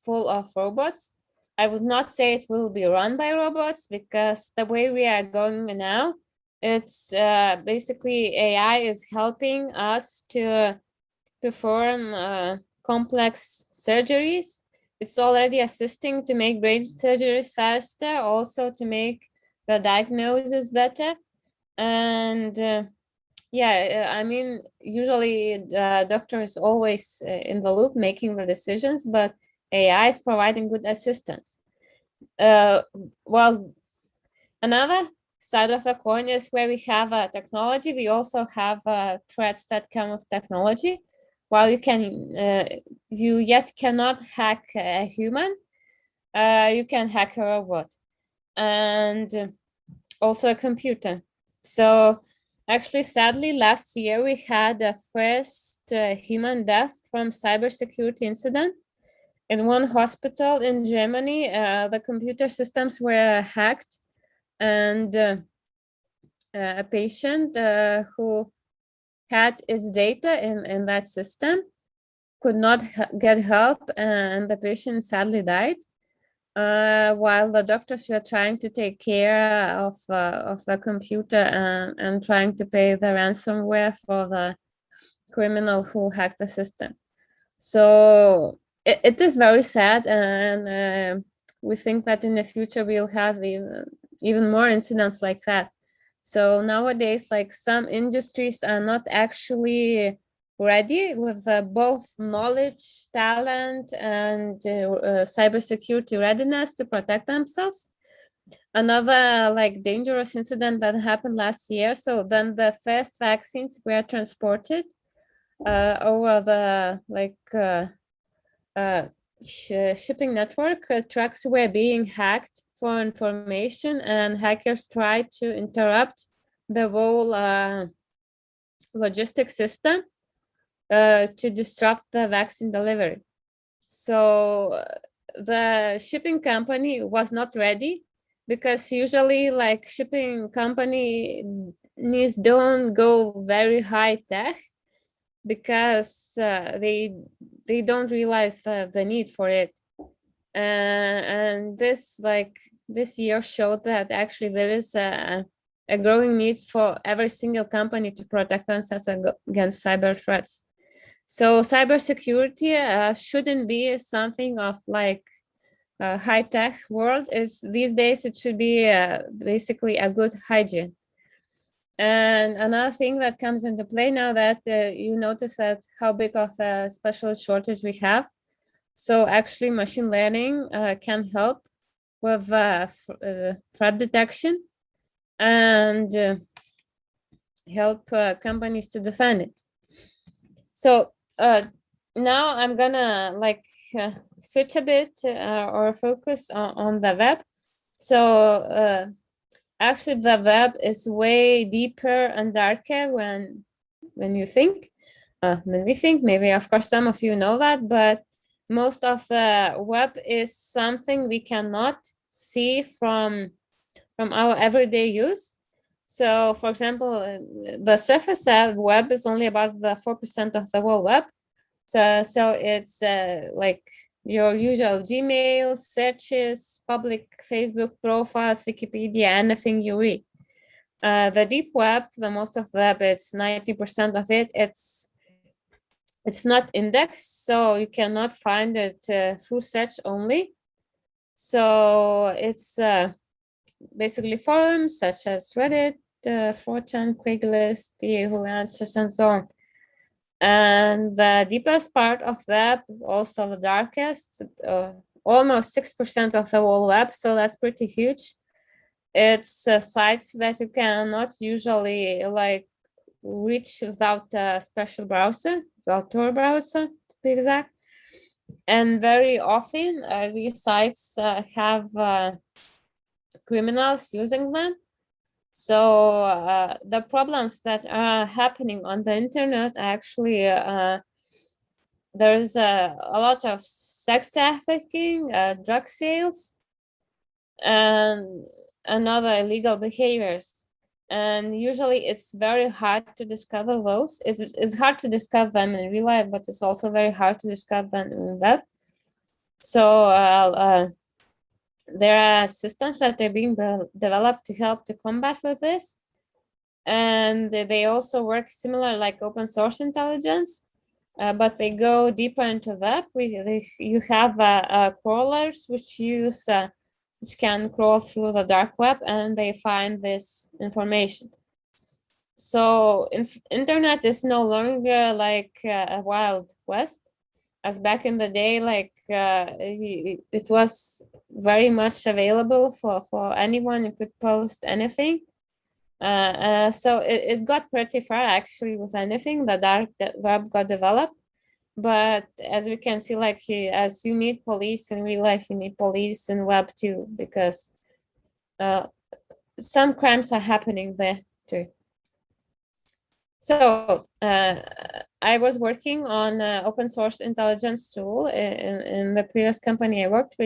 full of robots. I would not say it will be run by robots, because the way we are going now, it's basically AI is helping us to perform complex surgeries. It's already assisting to make brain surgeries faster, also to make the diagnosis better. And yeah, I mean, usually the doctor is always in the loop making the decisions, but AI is providing good assistance. Well, another side of the coin is where we have technology. We also have threats that come with technology. While you yet cannot hack a human, you can hack a robot and also a computer. So actually, sadly, last year we had a first human death from cybersecurity incident. In one hospital in Germany, the computer systems were hacked, and a patient who had its data in that system could not get help, and the patient sadly died. While the doctors were trying to take care of the computer and trying to pay the ransomware for the criminal who hacked the system. So it is very sad, and we think that in the future we'll have even more incidents like that. So nowadays, like, some industries are not actually ready with both knowledge, talent, and cybersecurity readiness to protect themselves. Another like dangerous incident that happened last year. So then the first vaccines were transported over the shipping network. Trucks were being hacked for information, and hackers tried to interrupt the whole logistic system to disrupt the vaccine delivery. So the shipping company was not ready, because usually like shipping companies don't go very high tech, because they don't realize the need for it. And this year showed that actually there is a growing need for every single company to protect themselves against cyber threats. So cybersecurity shouldn't be something of like a high-tech world. These days it should be basically a good hygiene. And another thing that comes into play now that you notice that how big of a specialist shortage we have. So actually machine learning can help with threat detection and help companies to defend it. So now I'm gonna switch a bit or focus on the web. So actually the web is way deeper and darker when you think, than we think. Maybe of course some of you know that, but most of the web is something we cannot see from our everyday use. So for example, the surface web is only about the 4% of the whole web. So it's like your usual Gmail, searches, public Facebook profiles, Wikipedia, anything you read. The deep web, the most of the web, it's 90% of it. It's not indexed, so you cannot find it through search only. So it's basically forums such as Reddit, 4chan, Craigslist, Yahoo Answers, and so on. And the deepest part of that, also the darkest, almost 6% of the whole web, so that's pretty huge. It's sites that you cannot usually reach without a special browser, without Tor browser to be exact. And very often these sites have criminals using them. So the problems that are happening on the internet, actually there's a lot of sex trafficking, drug sales, and other illegal behaviors. And usually it's very hard to discover those. It's hard to discover them in real life, but it's also very hard to discover them in web. So there are systems that are being developed to help to combat with this. And they also work similar like open source intelligence, but they go deeper into that. You have crawlers which can crawl through the dark web, and they find this information. So internet is no longer like a wild west, as back in the day, it was very much available for anyone. You could post anything. So it got pretty far actually with anything. The dark web got developed. But as we can see, like as you need police in real life, you need police in web too, because some crimes are happening there too. So I was working on an open source intelligence tool in the previous company I worked,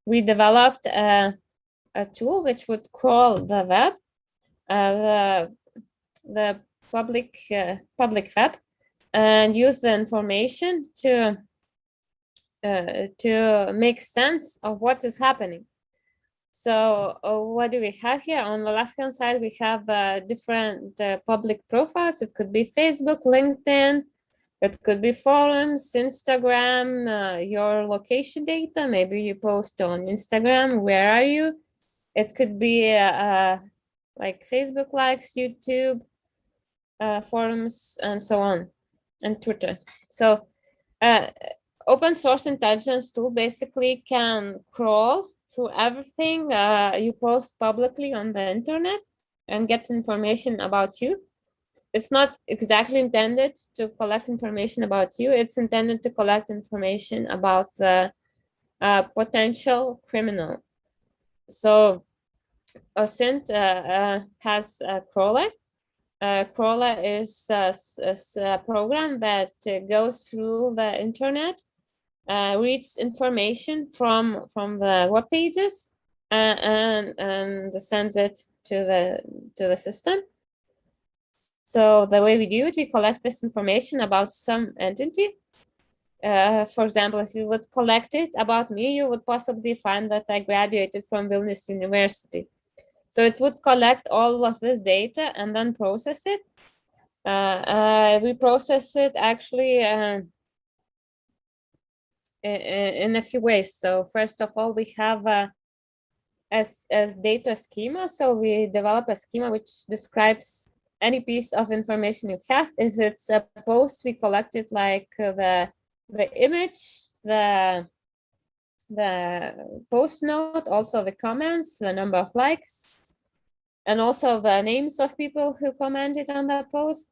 we developed a tool which would crawl the web, the public web, and use the information to make sense of what is happening. So what do we have here? On the left-hand side, we have different public profiles. It could be Facebook, LinkedIn, it could be forums, Instagram, your location data. Maybe you post on Instagram, where are you? It could be like Facebook likes, YouTube, forums, and so on, and Twitter. So open source intelligence tool basically can crawl through everything you post publicly on the internet and get information about you. It's not exactly intended to collect information about you. It's intended to collect information about the potential criminal. So OSINT has a crawler. Crawler is a program that goes through the internet, reads information from the web pages, and sends it to the system. So the way we do it, we collect this information about some entity. For example, if you would collect it about me, you would possibly find that I graduated from Vilnius University. So it would collect all of this data and then process it. We process it actually in a few ways. So first of all, we have as data schema. So we develop a schema which describes any piece of information you have. If it's a post, we collect it like the image, the post note, also the comments, the number of likes, and also the names of people who commented on that post.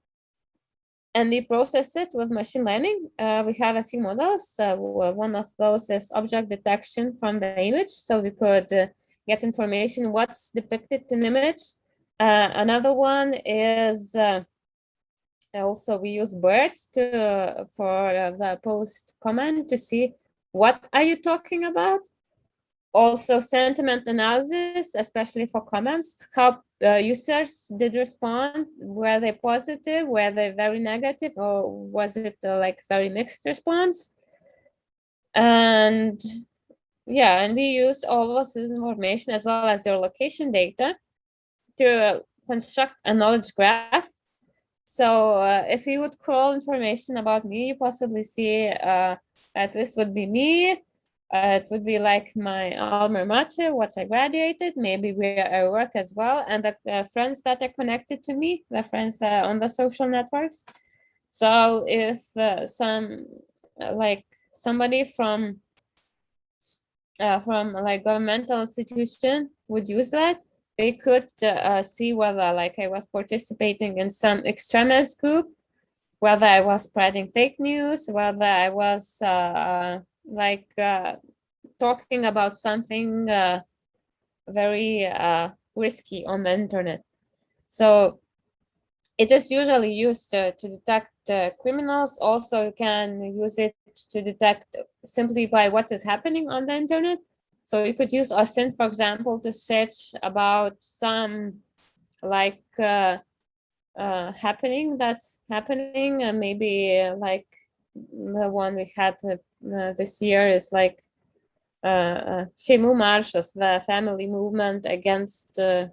And we process it with machine learning. We have a few models. One of those is object detection from the image. So we could get information what's depicted in image. Another one is also we use BERT for the post comment to see what are you talking about. Also sentiment analysis, especially for comments, how users did respond. Were they positive? Were they very negative? Or was it like very mixed response? And yeah, and we use all of this information as well as your location data to construct a knowledge graph. So if you would crawl information about me, you possibly see that this would be me. It would be like my alma mater, what I graduated, maybe where I work as well, and the friends that are connected to me, the friends on the social networks. So if somebody from like governmental institution would use that, they could see whether like I was participating in some extremist group, whether I was spreading fake news, whether I was talking about something very risky on the internet. So it is usually used to detect criminals. Also, you can use it to detect simply by what is happening on the internet. So you could use OSINT, for example, to search about some like happening that's happening, and maybe like the one we had this year is like Schema marches, the family movement against the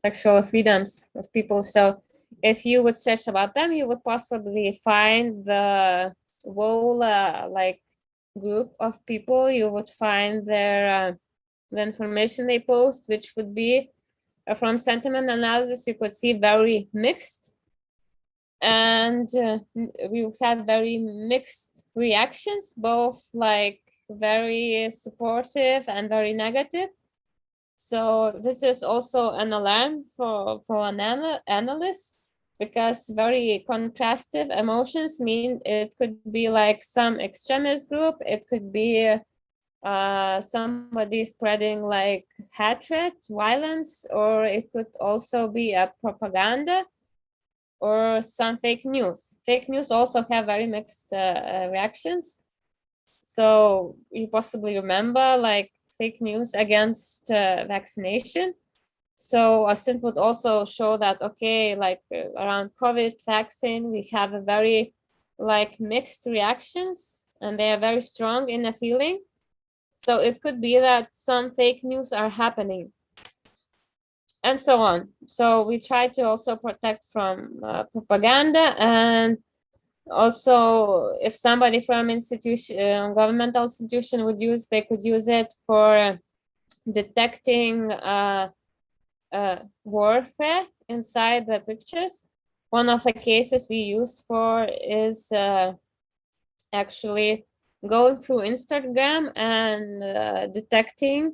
sexual freedoms of people. So if you would search about them, you would possibly find the whole like group of people. You would find their the information they post, which would be from sentiment analysis. You could see very mixed, and we would have very mixed reactions, both like very supportive and very negative. So this is also an alarm for an analyst because very contrastive emotions mean it could be like some extremist group, it could be somebody spreading like hatred, violence, or it could also be a propaganda or some fake news. Fake news also have very mixed reactions. So you possibly remember like fake news against vaccination. So OSINT would also show that, okay, like around COVID vaccine, we have a very like mixed reactions and they are very strong in a feeling. So it could be that some fake news are happening and so on. So we try to also protect from propaganda, and also if somebody from institution, governmental institution would use, they could use it for detecting warfare inside the pictures. One of the cases we use for is actually going through Instagram and detecting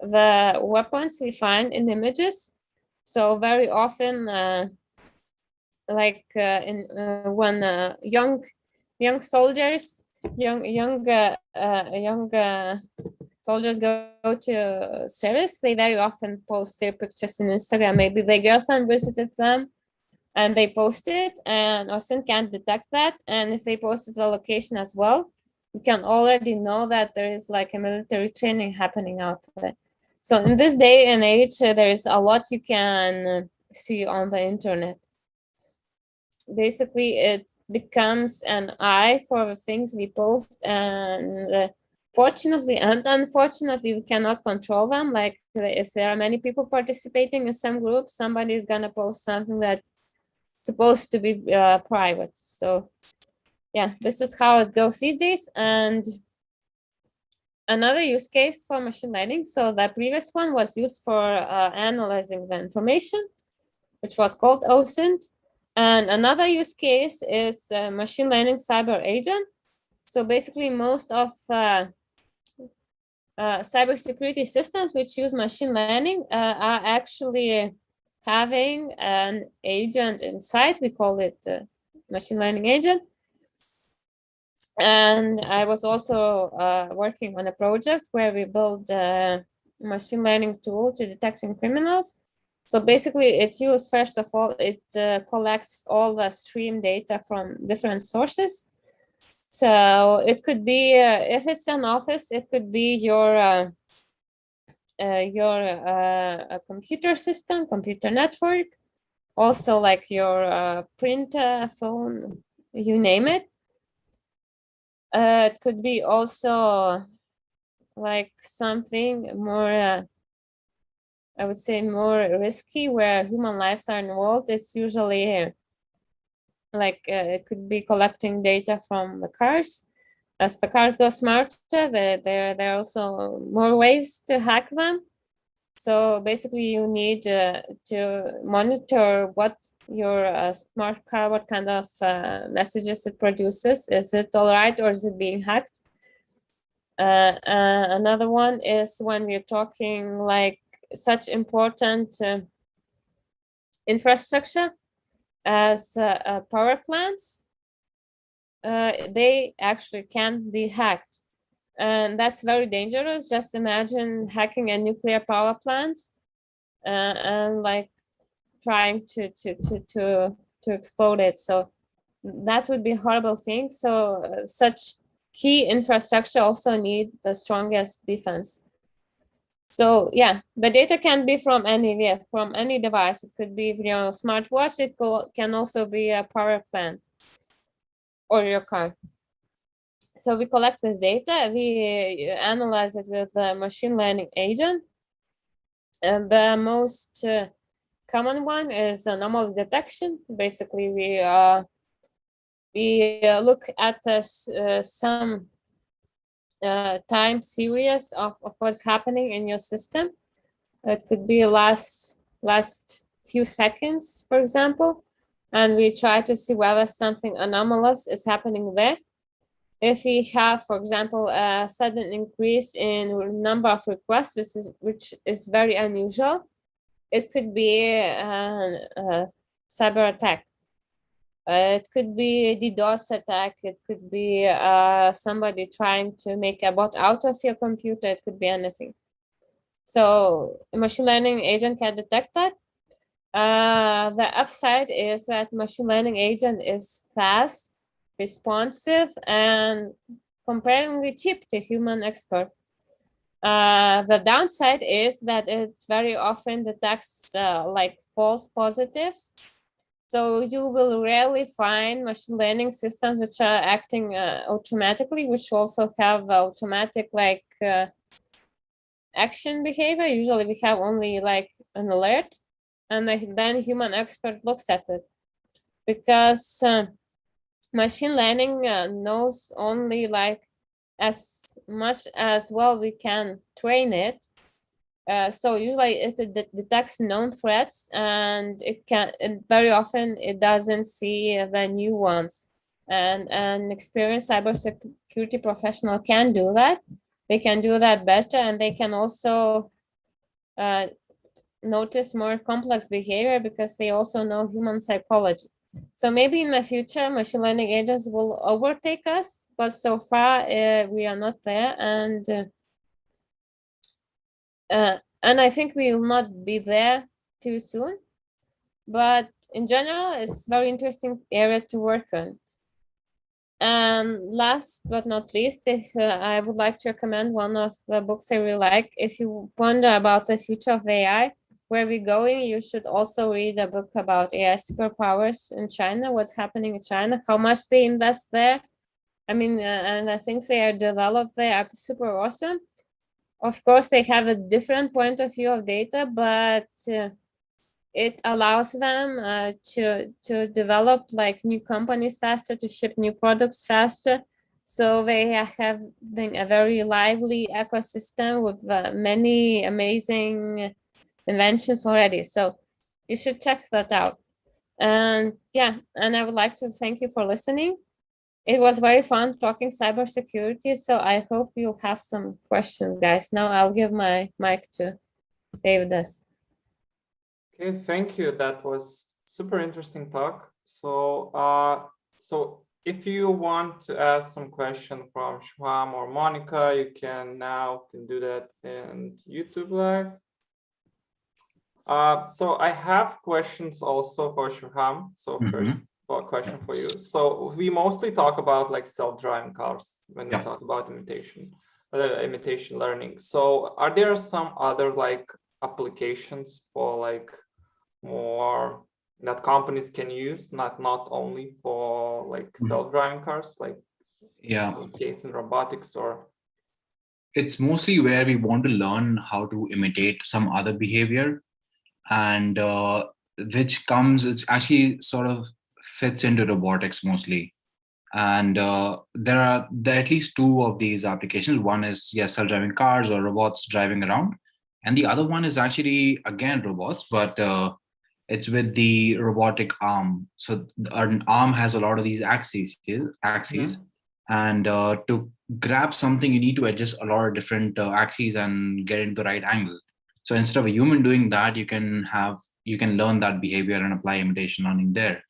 the weapons we find in images. So very often, when young soldiers, soldiers go to service, they very often post their pictures in Instagram. Maybe their girlfriend visited them and they post it, and OSINT can't detect that. And if they posted the location as well, you can already know that there is like a military training happening out there. So in this day and age, there is a lot you can see on the internet. Basically, it becomes an eye for the things we post, and fortunately and unfortunately, we cannot control them. Like if there are many people participating in some group, somebody is gonna post something that's supposed to be private. So yeah, this is how it goes these days. And another use case for machine learning. So the previous one was used for analyzing the information, which was called OSINT. And another use case is machine learning cyber agent. So basically most of cybersecurity systems which use machine learning are actually having an agent inside. We call it machine learning agent. And I was also working on a project where we built a machine learning tool to detecting criminals. So basically it uses, first of all, it collects all the stream data from different sources. So it could be, if it's an office, it could be your computer system, computer network, also like your printer, phone, you name it. It could be also like something more, I would say more risky, where human lives are involved. It's usually like it could be collecting data from the cars. As the cars go smarter, there are also more ways to hack them. So basically you need to monitor what your smart car, what kind of messages it produces. Is it all right or is it being hacked? Another one is when we're talking like such important infrastructure as power plants, they actually can be hacked. And that's very dangerous. Just imagine hacking a nuclear power plant and like trying to explode it. So that would be a horrible thing. So such key infrastructure also need the strongest defense. So yeah, the data can be from anywhere, from any device. It could be your smartwatch. It can also be a power plant or your car. So we collect this data, we analyze it with the machine learning agent. And the most common one is anomaly detection. Basically, we look at some time series of what's happening in your system. It could be last few seconds, for example, and we try to see whether something anomalous is happening there. If we have, for example, a sudden increase in number of requests, which is very unusual, it could be a cyber attack. It could be a DDoS attack. It could be somebody trying to make a bot out of your computer. It could be anything. So a machine learning agent can detect that. The upside is that machine learning agent is fast, responsive, and comparatively cheap to human expert. The downside is that it very often detects like false positives. So you will rarely find machine learning systems which are acting automatically, which also have automatic like action behavior. Usually we have only like an alert, and then human expert looks at it, because machine learning knows only like as much as well we can train it. So usually it detects known threats, and very often it doesn't see the new ones. And an experienced cybersecurity professional can do that. They can do that better, and they can also notice more complex behavior because they also know human psychology. So maybe in the future, machine learning agents will overtake us, but so far we are not there, and I think we will not be there too soon. But in general, it's very interesting area to work on. And last but not least, if I would like to recommend one of the books I really like. If you wonder about the future of AI, where we're going, you should also read a book about AI superpowers in China, what's happening in China, how much they invest there. I mean, and the things they are developed there are super awesome. Of course, they have a different point of view of data, but it allows them to develop like new companies faster, to ship new products faster. So they have a very lively ecosystem with many amazing inventions already. So you should check that out. And yeah, and I would like to thank you for listening. It was very fun talking cybersecurity. So I hope you'll have some questions, guys. Now I'll give my mic to David. Okay, thank you. That was super interesting talk. So, so if you want to ask some question from Shubham or Monica, you can do that in YouTube Live. So I have questions also for Shubham. So first question for you. So we mostly talk about like self-driving cars when we talk about imitation learning. So are there some other like applications for like more that companies can use, not only for like self-driving cars, like some case in robotics? Or it's mostly where we want to learn how to imitate some other behavior, and it actually sort of fits into robotics mostly. And there are at least two of these applications. One is self-driving cars or robots driving around, and the other one is actually again robots, but it's with the robotic arm. So an arm has a lot of these axes, and to grab something, you need to adjust a lot of different axes and get into the right angle. So instead of a human doing that, you can learn that behavior and apply imitation learning there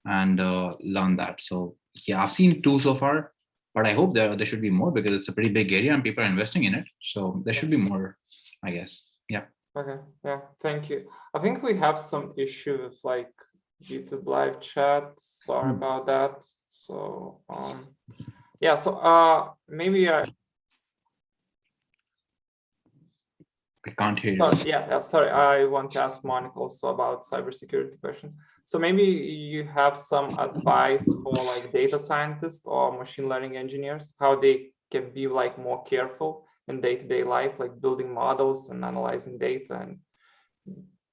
and learn that. So yeah, I've seen two so far, but I hope there should be more because it's a pretty big area and people are investing in it. So there should be more, I guess. Yeah. Okay. Yeah. Thank you. I think we have some issue with like YouTube live chat. Sorry about that. So yeah. So maybe I can't hear you. Yeah. Sorry. I want to ask Monica also about cybersecurity questions. So maybe you have some advice for like data scientists or machine learning engineers, how they can be like more careful in day-to-day life, like building models and analyzing data and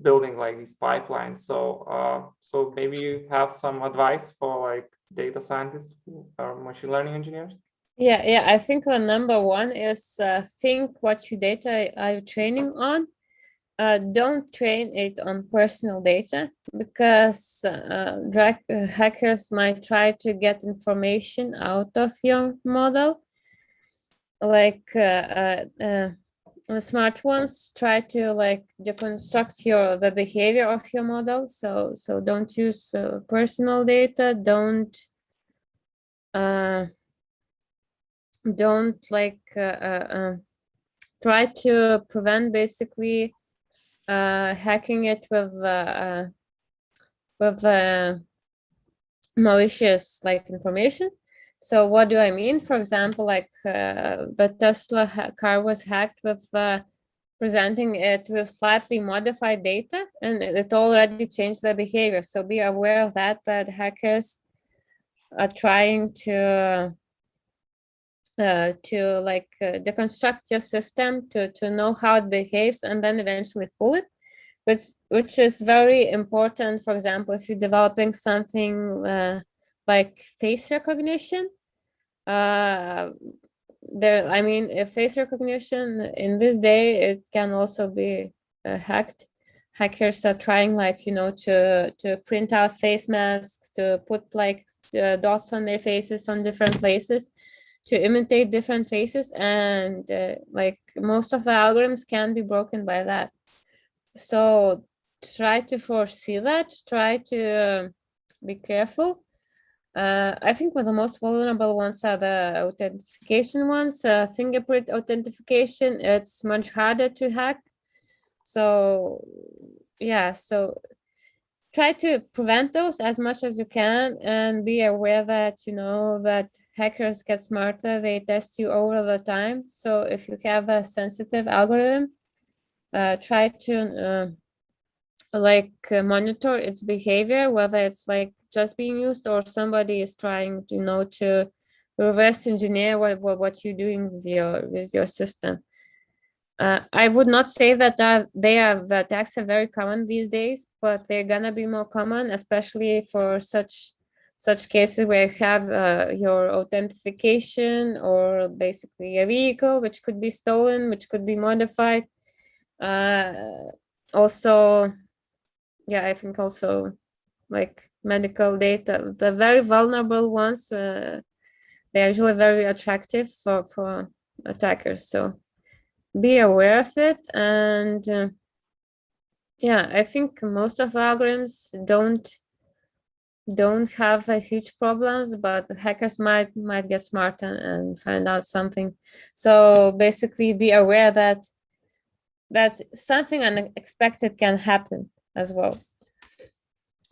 building like these pipelines. So so maybe you have some advice for like data scientists or machine learning engineers? Yeah, I think the number one is think what your data are you training on. Don't train it on personal data, because hackers might try to get information out of your model. Like the smart ones try to like deconstruct the behavior of your model. So don't use personal data. Don't like try to prevent basically hacking it with malicious like information. So what do I mean? For example, like the Tesla car was hacked with presenting it with slightly modified data, and it already changed their behavior. So be aware of that hackers are trying to deconstruct your system to know how it behaves and then eventually fool it, which is very important. For example, if you're developing something like face recognition, face recognition in this day, it can also be hacked. Hackers are trying to print out face masks, to put dots on their faces on different places, to imitate different faces, and most of the algorithms can be broken by that. So try to foresee that, try to be careful. I think the most vulnerable ones are the authentication ones. Fingerprint authentication, it's much harder to hack. So yeah, so try to prevent those as much as you can, and be aware that that hackers get smarter. They test you over the time. So if you have a sensitive algorithm, try to monitor its behavior, whether it's just being used or somebody is trying to reverse engineer what you're doing with your system. I would not say that the attacks are very common these days, but they're gonna be more common, especially for such cases where you have your authentication, or basically a vehicle which could be stolen, which could be modified. Also, yeah, I think also medical data, the very vulnerable ones, they're usually very attractive for attackers. So be aware of it. And yeah, I think most of the algorithms don't have huge problems, but hackers might get smart and find out something. So basically be aware that something unexpected can happen as well.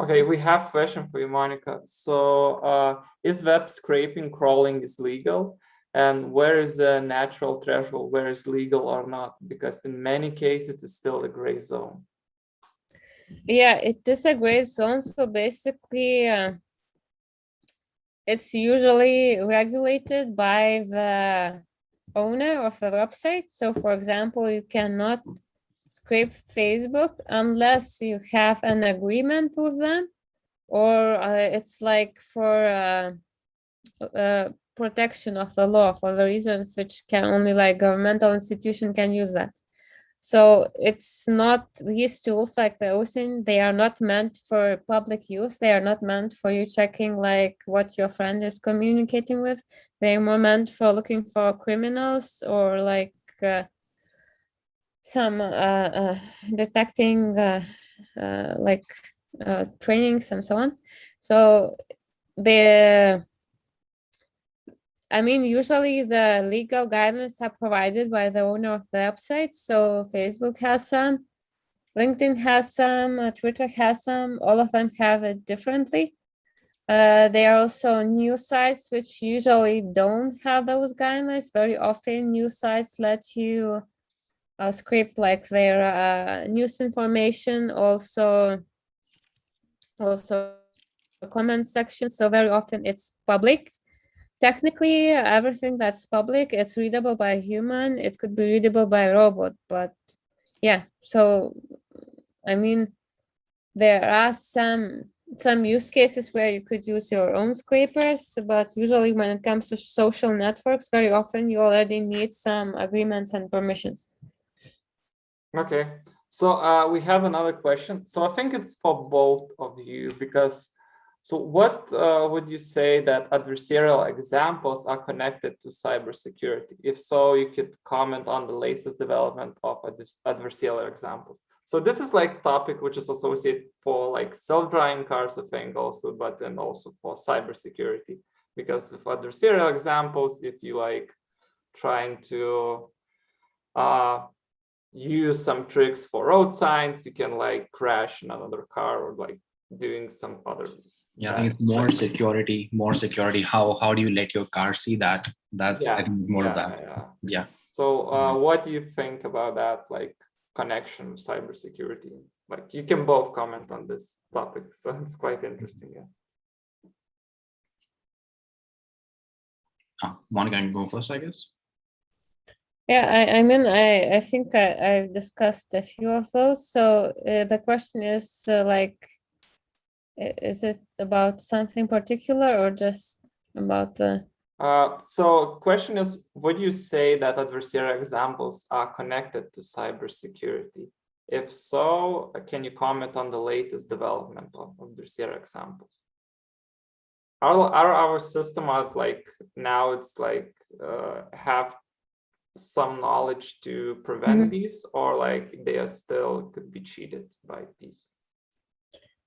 Okay, we have a question for you, Monica. So is web scraping crawling is legal? And where is the natural threshold, where is legal or not? Because in many cases, it is still a gray zone. Yeah, it is a gray zone. So basically, it's usually regulated by the owner of the website. So for example, you cannot scrape Facebook unless you have an agreement with them, or it's for protection of the law, for the reasons which can only governmental institution can use that. So it's not, these tools like the OSINT, they are not meant for public use. They are not meant for you checking what your friend is communicating with. They're more meant for looking for criminals, or some detecting trainings and so on. So usually the legal guidelines are provided by the owner of the website. So Facebook has some, LinkedIn has some, Twitter has some, all of them have it differently. There are also news sites which usually don't have those guidelines. Very often news sites let you scrape their news information, also comment section. So very often it's public. Technically, everything that's public, it's readable by a human. It could be readable by a robot, but yeah. So, there are some use cases where you could use your own scrapers, but usually when it comes to social networks, very often you already need some agreements and permissions. Okay, so we have another question. So I think it's for both of you, because So what would you say that adversarial examples are connected to cybersecurity? If so, you could comment on the latest development of adversarial examples. So this is like topic which is associated for like self-driving cars, I think also, but then also for cybersecurity. Because of adversarial examples, if you like trying to use some tricks for road signs, you can like crash in another car or like doing some other. Yeah, I think it's more security, How do you let your car see that? That's I think more of that. Yeah. So what do you think about that, like connection with cybersecurity? Like you can both comment on this topic. So it's quite interesting. Yeah. One can go first, I guess. Yeah, I mean, I think I've discussed a few of those. So the question is like, is it about something particular or just about the? So question is, would you say that adversarial examples are connected to cybersecurity? If so, can you comment on the latest development of adversarial examples? Are our system out like now it's like have some knowledge to prevent these, or like they are still could be cheated by these?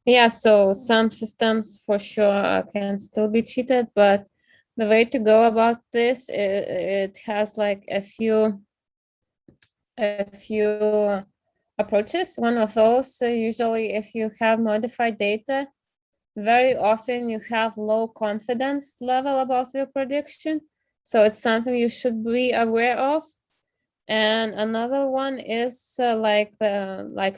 Yeah, so some systems for sure can still be cheated, but the way to go about this, it has like a few approaches. One of those, usually if you have modified data, very often you have low confidence level about your prediction. So it's something you should be aware of. And another one is like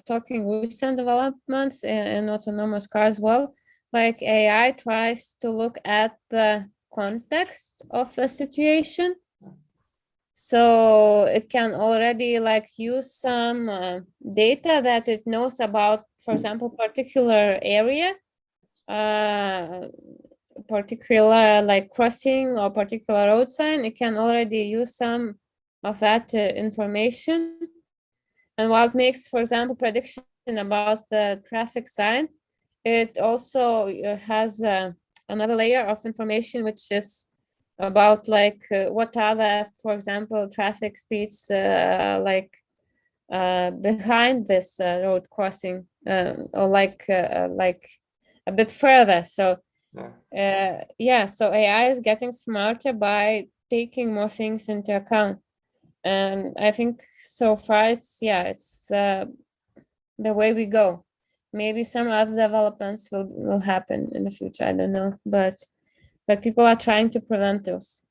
talking recent developments in autonomous cars. Well, like AI tries to look at the context of the situation. So it can already like use some data that it knows about, for example, particular area, particular like crossing or particular road sign. It can already use some of that information. And while it makes, for example, prediction about the traffic sign, it also has another layer of information, which is about like what are the, for example, traffic speeds like behind this road crossing or like a bit further. So so AI is getting smarter by taking more things into account. And I think so far it's the way we go. Maybe some other developments will happen in the future. I don't know, but people are trying to prevent those.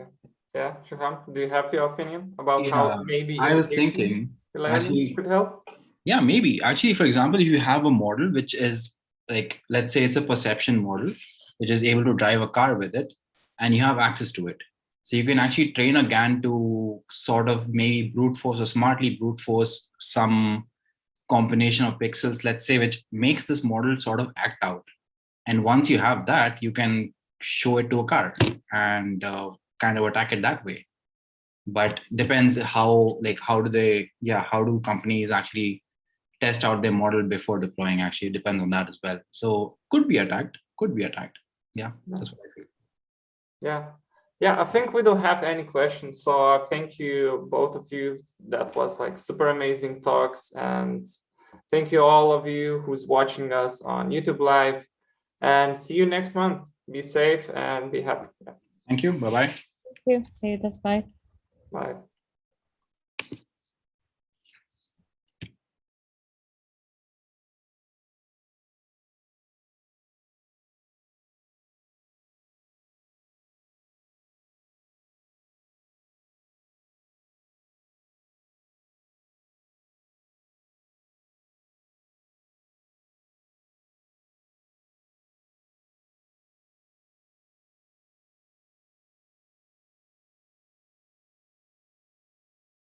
Okay. Yeah, Shaham, do you have your opinion about how maybe I was thinking learning could help? Yeah, maybe. Actually, for example, if you have a model which is like, let's say it's a perception model, which is able to drive a car with it, and you have access to it. So you can actually train a GAN to sort of maybe brute force or smartly brute force some combination of pixels, let's say, which makes this model sort of act out. And once you have that, you can show it to a car and kind of attack it that way. But depends how do companies actually test out their model before deploying? Actually, it depends on that as well. So could be attacked. Yeah, that's what I feel. Yeah, I think we don't have any questions. So thank you, both of you. That was like super amazing talks. And thank you all of you who's watching us on YouTube Live. And see you next month. Be safe and be happy. Thank you. Bye-bye. Thank you. See you. Bye. Bye.